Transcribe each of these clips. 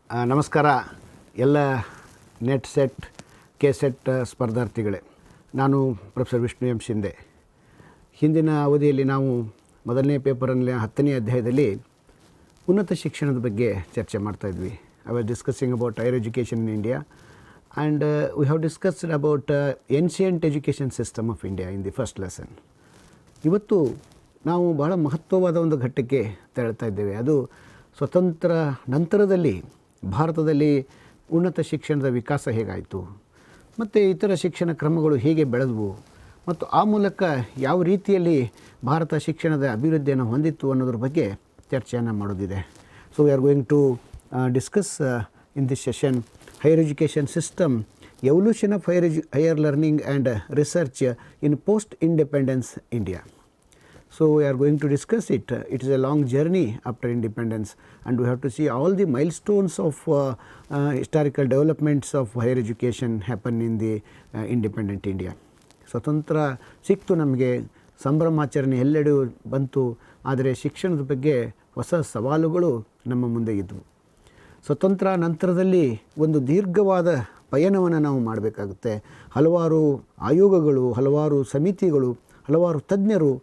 ನಮಸ್ಕಾರ ಎಲ್ಲ net set KSET ಸ್ಪರ್ಧಾರ್ಥಿಗಳೇ. ನಾನು ಪ್ರೊಫೆಸರ್ ವಿಷ್ಣು ಎಂ ಶಿಂದೆ. ಹಿಂದಿನ ಅವಧಿಯಲ್ಲಿ ನಾವು ಮೊದಲನೇ ಪೇಪರಲ್ಲಿ 10ನೇ ಅಧ್ಯಾಯದಲ್ಲಿ ಉನ್ನತ ಶಿಕ್ಷಣದ ಬಗ್ಗೆ ಚರ್ಚೆ ಮಾಡ್ತಾಯಿದ್ವಿ. I was discussing about higher education in India and we have discussed about ancient education system of India in the first lesson. ಇವತ್ತು ನಾವು ಬಹಳ ಮಹತ್ವವಾದ ಒಂದು ಘಟ್ಟಕ್ಕೆ ತೆರಳ್ತಾ ಇದ್ದೇವೆ. ಅದು ಸ್ವತಂತ್ರ ನಂತರದಲ್ಲಿ ಭಾರತದಲ್ಲಿ ಉನ್ನತ ಶಿಕ್ಷಣದ ವಿಕಾಸ ಹೇಗಾಯಿತು ಮತ್ತು ಇತರ ಶಿಕ್ಷಣ ಕ್ರಮಗಳು ಹೇಗೆ ಬೆಳೆದವು ಮತ್ತು ಆ ಮೂಲಕ ಯಾವ ರೀತಿಯಲ್ಲಿ ಭಾರತ ಶಿಕ್ಷಣದ ಅಭಿವೃದ್ಧಿಯನ್ನು ಹೊಂದಿತ್ತು ಅನ್ನೋದ್ರ ಬಗ್ಗೆ ಚರ್ಚೆಯನ್ನು ಮಾಡೋದಿದೆ. So we are going to discuss in this session higher education system, evolution of higher learning and research in post independence India. So we are going to discuss it. It is a long journey after independence and we have to see all the milestones of historical developments of higher education happen in the independent India. ಸ್ವತಂತ್ರ ಸಿಕ್ತು, ನಮಗೆ ಸಂಭ್ರಮಾಚರಣೆ ಎಲ್ಲೆಡೆ ಬಂತು. ಆದರೆ ಶಿಕ್ಷಣದ ಬಗ್ಗೆ ಹೊಸ ಸವಾಲುಗಳು ನಮ್ಮ ಮುಂದೆ ಇದ್ದವು. ಸ್ವತಂತ್ರ ನಂತರದಲ್ಲಿ ಒಂದು ದೀರ್ಘವಾದ ಪಯಣವನ್ನು ನಾವು ಮಾಡಬೇಕಾಗುತ್ತೆ. ಹಲವಾರು ಆಯೋಗಗಳು, ಹಲವಾರು ಸಮಿತಿಗಳು, ಹಲವಾರು ತಜ್ಞರು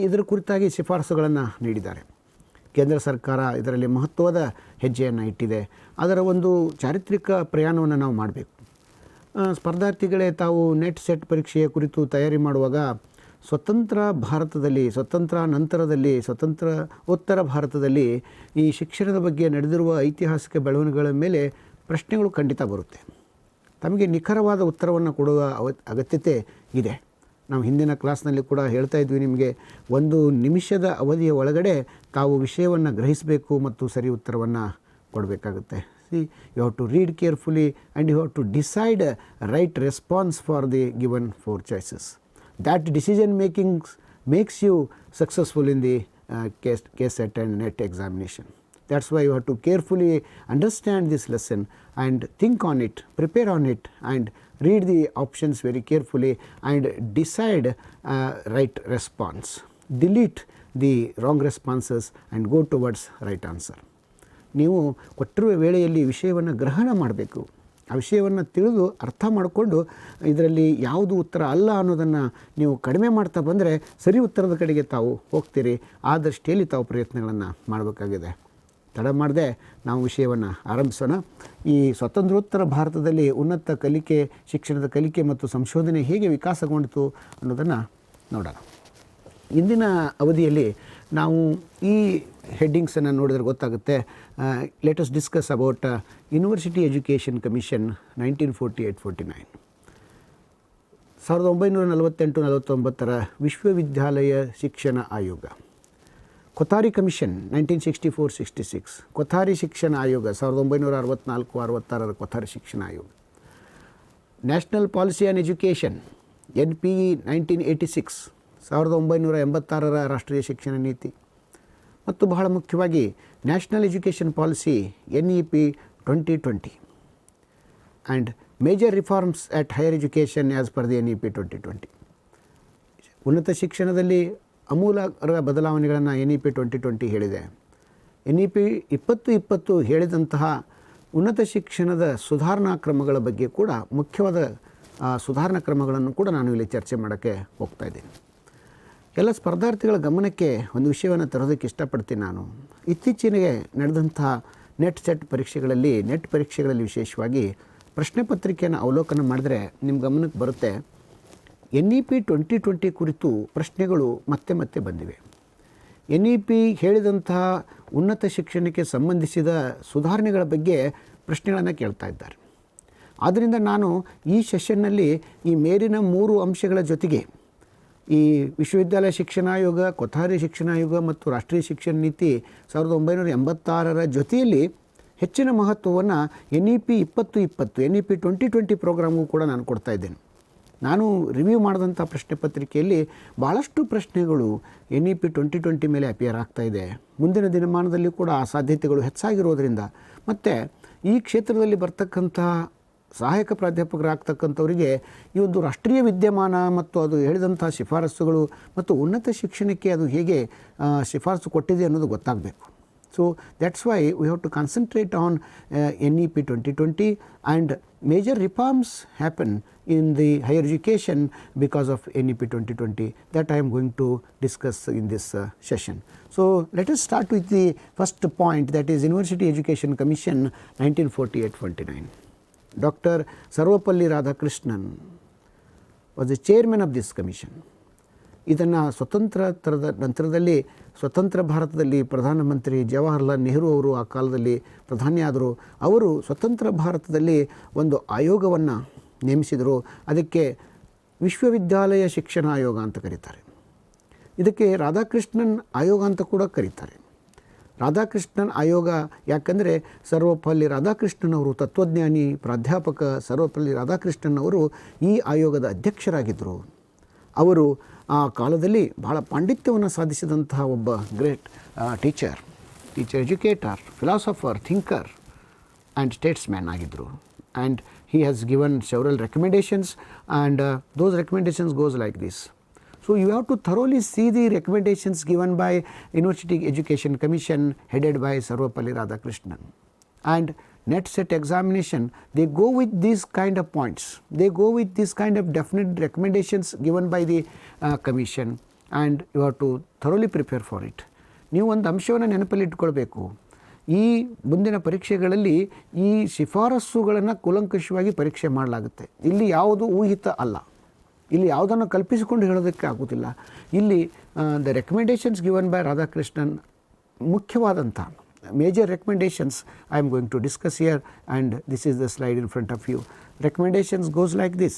ಇದರ ಕುರಿತಾಗಿ ಶಿಫಾರಸುಗಳನ್ನು ನೀಡಿದ್ದಾರೆ. ಕೇಂದ್ರ ಸರ್ಕಾರ ಇದರಲ್ಲಿ ಮಹತ್ವದ ಹೆಜ್ಜೆಯನ್ನು ಇಟ್ಟಿದೆ. ಅದರ ಒಂದು ಚಾರಿತ್ರಿಕ ಪ್ರಯಾಣವನ್ನು ನಾವು ಮಾಡಬೇಕು. ಸ್ಪರ್ಧಾರ್ಥಿಗಳೇ, ತಾವು ನೆಟ್ ಸೆಟ್ ಪರೀಕ್ಷೆಯ ಕುರಿತು ತಯಾರಿ ಮಾಡುವಾಗ ಸ್ವತಂತ್ರ ಭಾರತದಲ್ಲಿ, ಸ್ವತಂತ್ರ ನಂತರದಲ್ಲಿ, ಸ್ವತಂತ್ರೋತ್ತರ ಭಾರತದಲ್ಲಿ ಈ ಶಿಕ್ಷಣದ ಬಗ್ಗೆ ನಡೆದಿರುವ ಐತಿಹಾಸಿಕ ಬೆಳವಣಿಗೆಗಳ ಮೇಲೆ ಪ್ರಶ್ನೆಗಳು ಖಂಡಿತ ಬರುತ್ತೆ. ತಮಗೆ ನಿಖರವಾದ ಉತ್ತರವನ್ನು ಕೊಡುವ ಅಗತ್ಯತೆ ಇದೆ. ನಾವು ಹಿಂದಿನ ಕ್ಲಾಸ್ನಲ್ಲಿ ಕೂಡ ಹೇಳ್ತಾ ಇದ್ವಿ, ನಿಮಗೆ 1 ನಿಮಿಷದ ಅವಧಿಯ ಒಳಗಡೆ ತಾವು ವಿಷಯವನ್ನು ಗ್ರಹಿಸಬೇಕು ಮತ್ತು ಸರಿ ಉತ್ತರವನ್ನು ಕೊಡಬೇಕಾಗುತ್ತೆ. See, you have to read carefully and you have to decide right response for the given 4 choices. That decision making makes you successful in the KSET and NET examination. That's why you have to carefully understand this lesson and think on it, prepare on it and read the options very carefully and decide right response. Delete the wrong responses and go towards right answer. ನೀವು ಕೊಟ್ಟಿರುವ ವೇಳೆಯಲ್ಲಿ ವಿಷಯವನ್ನು ಗ್ರಹಣ ಮಾಡಬೇಕು. ಆ ವಿಷಯವನ್ನು ತಿಳಿದು ಅರ್ಥ ಮಾಡಿಕೊಂಡು ಇದರಲ್ಲಿ ಯಾವುದು ಉತ್ತರ ಅಲ್ಲ ಅನ್ನೋದನ್ನು ನೀವು ಕಡಿಮೆ ಮಾಡ್ತಾ ಬಂದರೆ ಸರಿ ಉತ್ತರದ ಕಡೆಗೆ ತಾವು ಹೋಗ್ತೀರಿ. ಆ ದೃಷ್ಟಿಯಲ್ಲಿ ತಾವು ಪ್ರಯತ್ನಗಳನ್ನು ಮಾಡಬೇಕಾಗಿದೆ. ತಡ ಮಾಡದೆ ನಾವು ವಿಷಯವನ್ನು ಆರಂಭಿಸೋಣ. ಈ ಸ್ವತಂತ್ರೋತ್ತರ ಭಾರತದಲ್ಲಿ ಉನ್ನತ ಕಲಿಕೆ, ಶಿಕ್ಷಣದ ಕಲಿಕೆ ಮತ್ತು ಸಂಶೋಧನೆ ಹೇಗೆ ವಿಕಾಸಗೊಂಡಿತು ಅನ್ನೋದನ್ನು ನೋಡೋಣ. ಇಂದಿನ ಅವಧಿಯಲ್ಲಿ ನಾವು ಈ ಹೆಡ್ಡಿಂಗ್ಸನ್ನು ನೋಡಿದ್ರೆ ಗೊತ್ತಾಗುತ್ತೆ. Let us discuss about university education commission 1948-49. 1948-49 ವಿಶ್ವವಿದ್ಯಾಲಯ ಶಿಕ್ಷಣ ಆಯೋಗ. ಕೊಥಾರಿ ಕಮಿಷನ್ 1964-66. ಕೊಥಾರಿ ಶಿಕ್ಷಣ ಆಯೋಗ 1964-66 ಕೊಥಾರಿ ಶಿಕ್ಷಣ ಆಯೋಗ. National policy on education NPE 1986, 1986 ರಾಷ್ಟ್ರೀಯ ಶಿಕ್ಷಣ ನೀತಿ. ಮತ್ತು ಬಹಳ ಮುಖ್ಯವಾಗಿ national education policy NEP 2020 and major reforms at higher education as per the NEP 2020. ಉನ್ನತ ಶಿಕ್ಷಣದಲ್ಲಿ ಅಮೂಲಾಗ್ರ ಬದಲಾವಣೆಗಳನ್ನು NEP 2020 ಹೇಳಿದೆ. NEP 2020 ಹೇಳಿದಂತಹ ಉನ್ನತ ಶಿಕ್ಷಣದ ಸುಧಾರಣಾ ಕ್ರಮಗಳ ಬಗ್ಗೆ ಕೂಡ, ಮುಖ್ಯವಾದ ಸುಧಾರಣಾ ಕ್ರಮಗಳನ್ನು ಕೂಡ ನಾನು ಇಲ್ಲಿ ಚರ್ಚೆ ಮಾಡೋಕ್ಕೆ ಹೋಗ್ತಾ ಇದ್ದೀನಿ. ಎಲ್ಲ ಸ್ಪರ್ಧಾರ್ಥಿಗಳ ಗಮನಕ್ಕೆ ಒಂದು ವಿಷಯವನ್ನು ತರೋದಕ್ಕೆ ಇಷ್ಟಪಡ್ತೀನಿ ನಾನು. ಇತ್ತೀಚೆಗೆ ನಡೆದಂತಹ ನೆಟ್ ಪರೀಕ್ಷೆಗಳಲ್ಲಿ ವಿಶೇಷವಾಗಿ ಪ್ರಶ್ನೆ ಪತ್ರಿಕೆಯನ್ನು ಅವಲೋಕನ ಮಾಡಿದ್ರೆ ನಿಮ್ಮ ಗಮನಕ್ಕೆ ಬರುತ್ತೆ, NEP 2020 ಕುರಿತು ಪ್ರಶ್ನೆಗಳು ಮತ್ತೆ ಬಂದಿವೆ. NEP ಹೇಳಿದಂತಹ ಉನ್ನತ ಶಿಕ್ಷಣಕ್ಕೆ ಸಂಬಂಧಿಸಿದ ಸುಧಾರಣೆಗಳ ಬಗ್ಗೆ ಪ್ರಶ್ನೆಗಳನ್ನು ಕೇಳ್ತಾ ಇದ್ದಾರೆ. ಆದ್ದರಿಂದ ನಾನು ಈ ಸೆಷನ್ನಲ್ಲಿ ಈ ಮೇಲಿನ 3 ಅಂಶಗಳ ಜೊತೆಗೆ ಈ ವಿಶ್ವವಿದ್ಯಾಲಯ ಶಿಕ್ಷಣ ಆಯೋಗ, ಕೊಥಾರಿ ಶಿಕ್ಷಣ ಆಯೋಗ ಮತ್ತು ರಾಷ್ಟ್ರೀಯ ಶಿಕ್ಷಣ ನೀತಿ 1986 ಜೊತೆಯಲ್ಲಿ ಹೆಚ್ಚಿನ ಮಹತ್ವವನ್ನು NEP 2020, NEP 2020 ಪ್ರೋಗ್ರಾಮ್ಗೂ ಕೂಡ ನಾನು ಕೊಡ್ತಾ ಇದ್ದೇನೆ. ನಾನು ರಿವ್ಯೂ ಮಾಡಿದಂಥ ಪ್ರಶ್ನೆ ಪತ್ರಿಕೆಯಲ್ಲಿ ಭಾಳಷ್ಟು ಪ್ರಶ್ನೆಗಳು NEP 2020 ಮೇಲೆ ಅಪಿಯರ್ ಆಗ್ತಾ ಇದೆ. ಮುಂದಿನ ದಿನಮಾನದಲ್ಲಿ ಕೂಡ ಆ ಸಾಧ್ಯತೆಗಳು ಹೆಚ್ಚಾಗಿರೋದರಿಂದ ಮತ್ತು ಈ ಕ್ಷೇತ್ರದಲ್ಲಿ ಬರ್ತಕ್ಕಂಥ ಸಹಾಯಕ ಪ್ರಾಧ್ಯಾಪಕರಾಗ್ತಕ್ಕಂಥವರಿಗೆ ಈ ಒಂದು ರಾಷ್ಟ್ರೀಯ ವಿದ್ಯಮಾನ ಮತ್ತು ಅದು ಹೇಳಿದಂಥ ಶಿಫಾರಸುಗಳು ಮತ್ತು ಉನ್ನತ ಶಿಕ್ಷಣಕ್ಕೆ ಅದು ಹೇಗೆ ಶಿಫಾರಸು ಕೊಟ್ಟಿದೆ ಅನ್ನೋದು ಗೊತ್ತಾಗಬೇಕು. So that's why we have to concentrate on NEP 2020, and major reforms happen in the higher education because of NEP 2020 that I am going to discuss in this session. So let us start with the first point, that is University Education Commission 1948-49. Dr. Sarvapalli Radakrishnan was the chairman of this commission. ಇದನ್ನು ಸ್ವತಂತ್ರದ ನಂತರದಲ್ಲಿ ಸ್ವತಂತ್ರ ಭಾರತದಲ್ಲಿ ಪ್ರಧಾನಮಂತ್ರಿ ಜವಾಹರ್ಲಾಲ್ ನೆಹರು ಅವರು ಆ ಕಾಲದಲ್ಲಿ ಪ್ರಧಾನಿಯಾದರು. ಅವರು ಸ್ವತಂತ್ರ ಭಾರತದಲ್ಲಿ ಒಂದು ಆಯೋಗವನ್ನು ನೇಮಿಸಿದರು. ಅದಕ್ಕೆ ವಿಶ್ವವಿದ್ಯಾಲಯ ಶಿಕ್ಷಣ ಆಯೋಗ ಅಂತ ಕರೀತಾರೆ. ಇದಕ್ಕೆ ರಾಧಾಕೃಷ್ಣನ್ ಆಯೋಗ ಅಂತ ಕೂಡ ಕರೀತಾರೆ. ರಾಧಾಕೃಷ್ಣನ್ ಆಯೋಗ ಯಾಕಂದರೆ ಸರ್ವಪಲ್ಲಿ ರಾಧಾಕೃಷ್ಣನ್ ಅವರು ತತ್ವಜ್ಞಾನಿ ಪ್ರಾಧ್ಯಾಪಕ ಸರ್ವಪಲ್ಲಿ ರಾಧಾಕೃಷ್ಣನ್ ಅವರು ಈ ಆಯೋಗದ ಅಧ್ಯಕ್ಷರಾಗಿದ್ದರು. ಅವರು ಆ ಕಾಲದಲ್ಲಿ ಬಹಳ ಪಾಂಡಿತ್ಯವನ್ನು ಸಾಧಿಸಿದಂತಹ ಒಬ್ಬ great teacher, educator, philosopher, thinker and statesman ಆಗಿದ್ದರು. And he has given several recommendations, and those recommendations goes like this. So you have to thoroughly see the recommendations given by University Education Commission headed by Sarvapalli Radhakrishnan. And net set examination, they go with these kind of points, they go with this kind of definite recommendations given by the commission, and you have to thoroughly prepare for it. ನೀವು ಒಂದು ಅಂಶವನ್ನು ನೆನಪಲ್ಲಿ ಇಟ್ಕೊಳ್ಬೇಕು. ಈ ಮುಂದಿನ ಪರೀಕ್ಷೆಗಳಲ್ಲಿ ಈ ಶಿಫಾರಸುಗಳನ್ನು ಕೂಲಂಕಷವಾಗಿ ಪರೀಕ್ಷೆ ಮಾಡಲಾಗುತ್ತೆ. ಇಲ್ಲಿ ಯಾವುದು ಊಹಿತ ಅಲ್ಲ, ಇಲ್ಲಿ ಯಾವುದನ್ನು ಕಲ್ಪಿಸಿಕೊಂಡು ಹೇಳೋದಕ್ಕೆ ಆಗೋದಿಲ್ಲ. ಇಲ್ಲಿ the recommendations given by Radhakrishnan ಮುಖ್ಯವಾದಂಥ major recommendations I am going to discuss here, and this is the slide in front of you. Recommendations goes like this.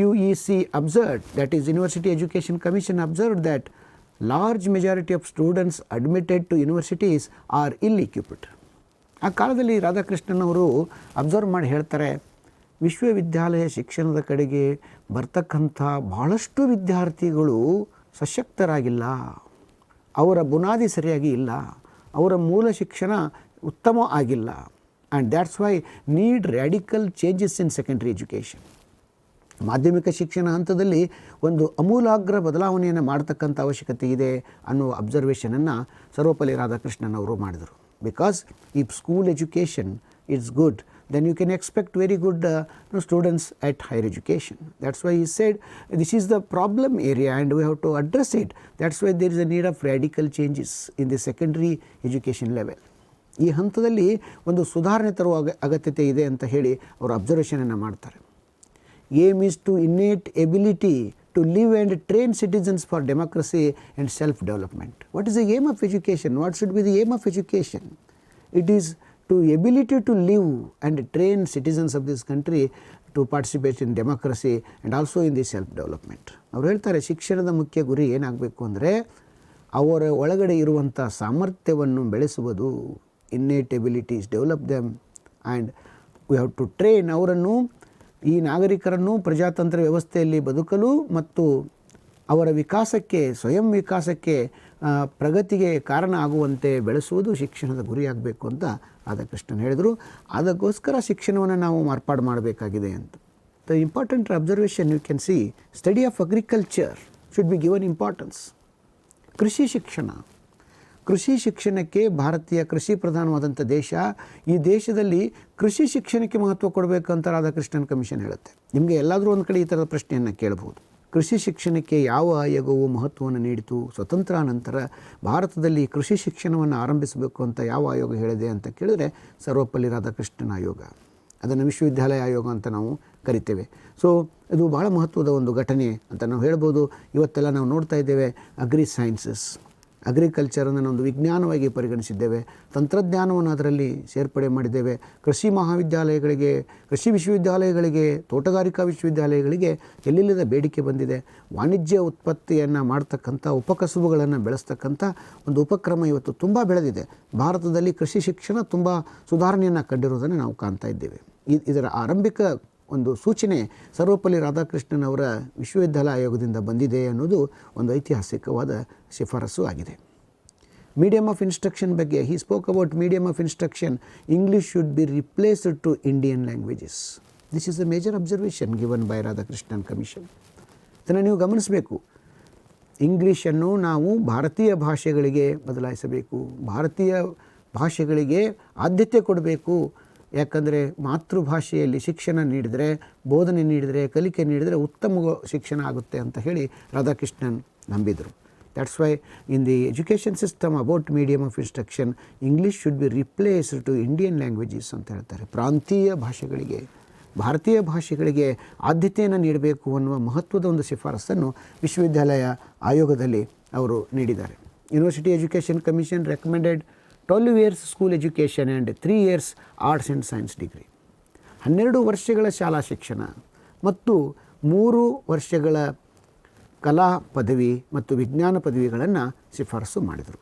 UEC observed, that is University Education Commission observed, that large majority of students admitted to universities are ill-equipped. ಆ ಕಾಲದಲ್ಲಿ ರಾಧಾಕೃಷ್ಣನ್ ಅವರು observe ಮಾಡಿ ಹೇಳ್ತಾರೆ, ವಿಶ್ವವಿದ್ಯಾಲಯ ಶಿಕ್ಷಣದ ಕಡೆಗೆ ಬರ್ತಕ್ಕಂಥ ಬಹಳಷ್ಟು ವಿದ್ಯಾರ್ಥಿಗಳು ಸಶಕ್ತರಾಗಿಲ್ಲ, ಅವರ ಬುನಾದಿ ಸರಿಯಾಗಿ ಇಲ್ಲ, ಅವರ ಮೂಲ ಶಿಕ್ಷಣ ಉತ್ತಮ ಆಗಿಲ್ಲ. And that's why need radical changes in secondary education. ಮಾಧ್ಯಮಿಕ ಶಿಕ್ಷಣ ಹಂತದಲ್ಲಿ ಒಂದು ಅಮೂಲಾಗ್ರ ಬದಲಾವಣೆಯನ್ನು ಮಾಡ್ತಕ್ಕಂಥ ಅವಶ್ಯಕತೆ ಇದೆ ಅನ್ನುವ ಅಬ್ಸರ್ವೇಷನನ್ನು ಸರ್ವಪಲ್ಲಿ ರಾಧಾಕೃಷ್ಣನ್ ಅವರು ಮಾಡಿದರು. Because if school education it's good, then you can expect very good students at higher education. That's why he said this is the problem area and we have to address it. That's why there is a need of radical changes in the secondary education level. ಈ ಹಂತದಲ್ಲಿ ಒಂದು ಸುಧಾರಣೆ ತರುವ ಅಗತ್ಯತೆ ಇದೆ ಅಂತ ಹೇಳಿ ಅವರು ಅಬ್ಸರ್ವೇಷನನ್ನು ಮಾಡ್ತಾರೆ. Aim is to innate ability to live and train citizens for democracy and self-development. What is the aim of education? What should be the aim of education? It is to ability to live and train citizens of this country to participate in democracy and also in the self-development. ಅವರು ಹೇಳ್ತಾರೆ, ಶಿಕ್ಷಣದ ಮುಖ್ಯ ಗುರಿ ಏನಾಗಬೇಕು ಅಂದರೆ ಅವರ ಒಳಗಡೆ ಇರುವಂಥ ಸಾಮರ್ಥ್ಯವನ್ನು ಬೆಳೆಸುವುದು. Innate abilities, develop them, and we have to train ಅವರನ್ನು, ಈ ನಾಗರಿಕರನ್ನು ಪ್ರಜಾತಂತ್ರ ವ್ಯವಸ್ಥೆಯಲ್ಲಿ ಬದುಕಲು ಮತ್ತು ಅವರ ವಿಕಾಸಕ್ಕೆ, ಸ್ವಯಂ ವಿಕಾಸಕ್ಕೆ, ಪ್ರಗತಿಗೆ ಕಾರಣ ಆಗುವಂತೆ ಬೆಳೆಸುವುದು ಶಿಕ್ಷಣದ ಗುರಿಯಾಗಬೇಕು ಅಂತ ರಾಧಾಕೃಷ್ಣನ್ ಹೇಳಿದರು. ಅದಕ್ಕೋಸ್ಕರ ಶಿಕ್ಷಣವನ್ನು ನಾವು ಮಾರ್ಪಾಡು ಮಾಡಬೇಕಾಗಿದೆ ಅಂತ. The important observation you can see, study of agriculture should be given importance. ಕೃಷಿ ಶಿಕ್ಷಣ, ಕೃಷಿ ಶಿಕ್ಷಣಕ್ಕೆ, ಭಾರತೀಯ ಕೃಷಿ ಪ್ರಧಾನವಾದಂಥ ದೇಶ, ಈ ದೇಶದಲ್ಲಿ ಕೃಷಿ ಶಿಕ್ಷಣಕ್ಕೆ ಮಹತ್ವ ಕೊಡಬೇಕಂತ ರಾಧಾಕೃಷ್ಣನ್ ಕಮಿಷನ್ ಹೇಳುತ್ತೆ. ನಿಮಗೆ ಎಲ್ಲಾದರೂ ಒಂದು ಕಡೆ ಈ ಥರದ ಪ್ರಶ್ನೆಯನ್ನು ಕೇಳಬಹುದು. ಕೃಷಿ ಶಿಕ್ಷಣಕ್ಕೆ ಯಾವ ಆಯೋಗವು ಮಹತ್ವವನ್ನು ನೀಡಿತು? ಸ್ವತಂತ್ರ ನಂತರ ಭಾರತದಲ್ಲಿ ಕೃಷಿ ಶಿಕ್ಷಣವನ್ನು ಆರಂಭಿಸಬೇಕು ಅಂತ ಯಾವ ಆಯೋಗ ಹೇಳಿದೆ ಅಂತ ಕೇಳಿದ್ರೆ ಸರ್ವಪಲ್ಲಿ ರಾಧಾಕೃಷ್ಣನ್ ಆಯೋಗ. ಅದನ್ನು ವಿಶ್ವವಿದ್ಯಾಲಯ ಆಯೋಗ ಅಂತ ನಾವು ಕರಿತೇವೆ. ಸೊ ಇದು ಭಾಳ ಮಹತ್ವದ ಒಂದು ಘಟನೆ ಅಂತ ನಾವು ಹೇಳ್ಬೋದು. ಇವತ್ತೆಲ್ಲ ನಾವು ನೋಡ್ತಾ ಇದ್ದೇವೆ, ಅಗ್ರಿ ಸೈನ್ಸಸ್, ಅಗ್ರಿಕಲ್ಚರನ್ನು ಒಂದು ವಿಜ್ಞಾನವಾಗಿ ಪರಿಗಣಿಸಿದ್ದೇವೆ, ತಂತ್ರಜ್ಞಾನವನ್ನು ಅದರಲ್ಲಿ ಸೇರ್ಪಡೆ ಮಾಡಿದ್ದೇವೆ. ಕೃಷಿ ಮಹಾವಿದ್ಯಾಲಯಗಳಿಗೆ, ಕೃಷಿ ವಿಶ್ವವಿದ್ಯಾಲಯಗಳಿಗೆ, ತೋಟಗಾರಿಕಾ ವಿಶ್ವವಿದ್ಯಾಲಯಗಳಿಗೆ ಎಲ್ಲಿಲ್ಲದ ಬೇಡಿಕೆ ಬಂದಿದೆ. ವಾಣಿಜ್ಯ ಉತ್ಪತ್ತಿಯನ್ನು ಮಾಡ್ತಕ್ಕಂಥ, ಉಪಕಸುಬುಗಳನ್ನು ಬೆಳೆಸ್ತಕ್ಕಂಥ ಒಂದು ಉಪಕ್ರಮ ಇವತ್ತು ತುಂಬ ಬೆಳೆದಿದೆ. ಭಾರತದಲ್ಲಿ ಕೃಷಿ ಶಿಕ್ಷಣ ತುಂಬ ಸುಧಾರಣೆಯನ್ನು ಕಂಡಿರುವುದನ್ನು ನಾವು ಕಾಣ್ತಾ ಇದ್ದೇವೆ. ಇದರ ಆರಂಭಿಕ ಒಂದು ಸೂಚನೆ ಸರ್ವಪಲ್ಲಿ ರಾಧಾಕೃಷ್ಣನ್ ಅವರ ವಿಶ್ವವಿದ್ಯಾಲಯ ಆಯೋಗದಿಂದ ಬಂದಿದೆ ಅನ್ನೋದು ಒಂದು ಐತಿಹಾಸಿಕವಾದ ಶಿಫಾರಸು ಆಗಿದೆ. ಮೀಡಿಯಮ್ ಆಫ್ ಇನ್ಸ್ಟ್ರಕ್ಷನ್ ಬಗ್ಗೆ he spoke about medium of instruction, English should be replaced to Indian languages. This is a major observation given by Radhakrishnan commission. ಇದನ್ನು ನೀವು ಗಮನಿಸಬೇಕು. ಇಂಗ್ಲೀಷನ್ನು ನಾವು ಭಾರತೀಯ ಭಾಷೆಗಳಿಗೆ ಬದಲಾಯಿಸಬೇಕು, ಭಾರತೀಯ ಭಾಷೆಗಳಿಗೆ ಆದ್ಯತೆ ಕೊಡಬೇಕು. ಯಾಕಂದರೆ ಮಾತೃಭಾಷೆಯಲ್ಲಿ ಶಿಕ್ಷಣ ನೀಡಿದರೆ, ಬೋಧನೆ ನೀಡಿದರೆ, ಕಲಿಕೆ ನೀಡಿದರೆ ಉತ್ತಮ ಶಿಕ್ಷಣ ಆಗುತ್ತೆ ಅಂತ ಹೇಳಿ Radhakrishnan ನಂಬಿದರು. That's why in the education system about medium of instruction, English should be replaced to Indian languages ಅಂತ ಹೇಳ್ತಾರೆ. ಪ್ರಾಂತೀಯ ಭಾಷೆಗಳಿಗೆ, ಭಾರತೀಯ ಭಾಷೆಗಳಿಗೆ ಆದ್ಯತೆಯನ್ನು ನೀಡಬೇಕು ಅನ್ನುವ ಮಹತ್ವದ ಒಂದು ಶಿಫಾರಸನ್ನು ವಿಶ್ವವಿದ್ಯಾಲಯ ಆಯೋಗದಲ್ಲಿ ಅವರು ನೀಡಿದ್ದಾರೆ. University education commission recommended 12 years school education and 3 years arts and science degree. 12 ವರ್ಷಗಳ ಶಾಲಾ ಶಿಕ್ಷಣ ಮತ್ತು 3 ವರ್ಷಗಳ ಕಲಾ ಪದವಿ ಮತ್ತು ವಿಜ್ಞಾನ ಪದವಿಗಳನ್ನು ಶಿಫಾರಸು ಮಾಡಿದರು.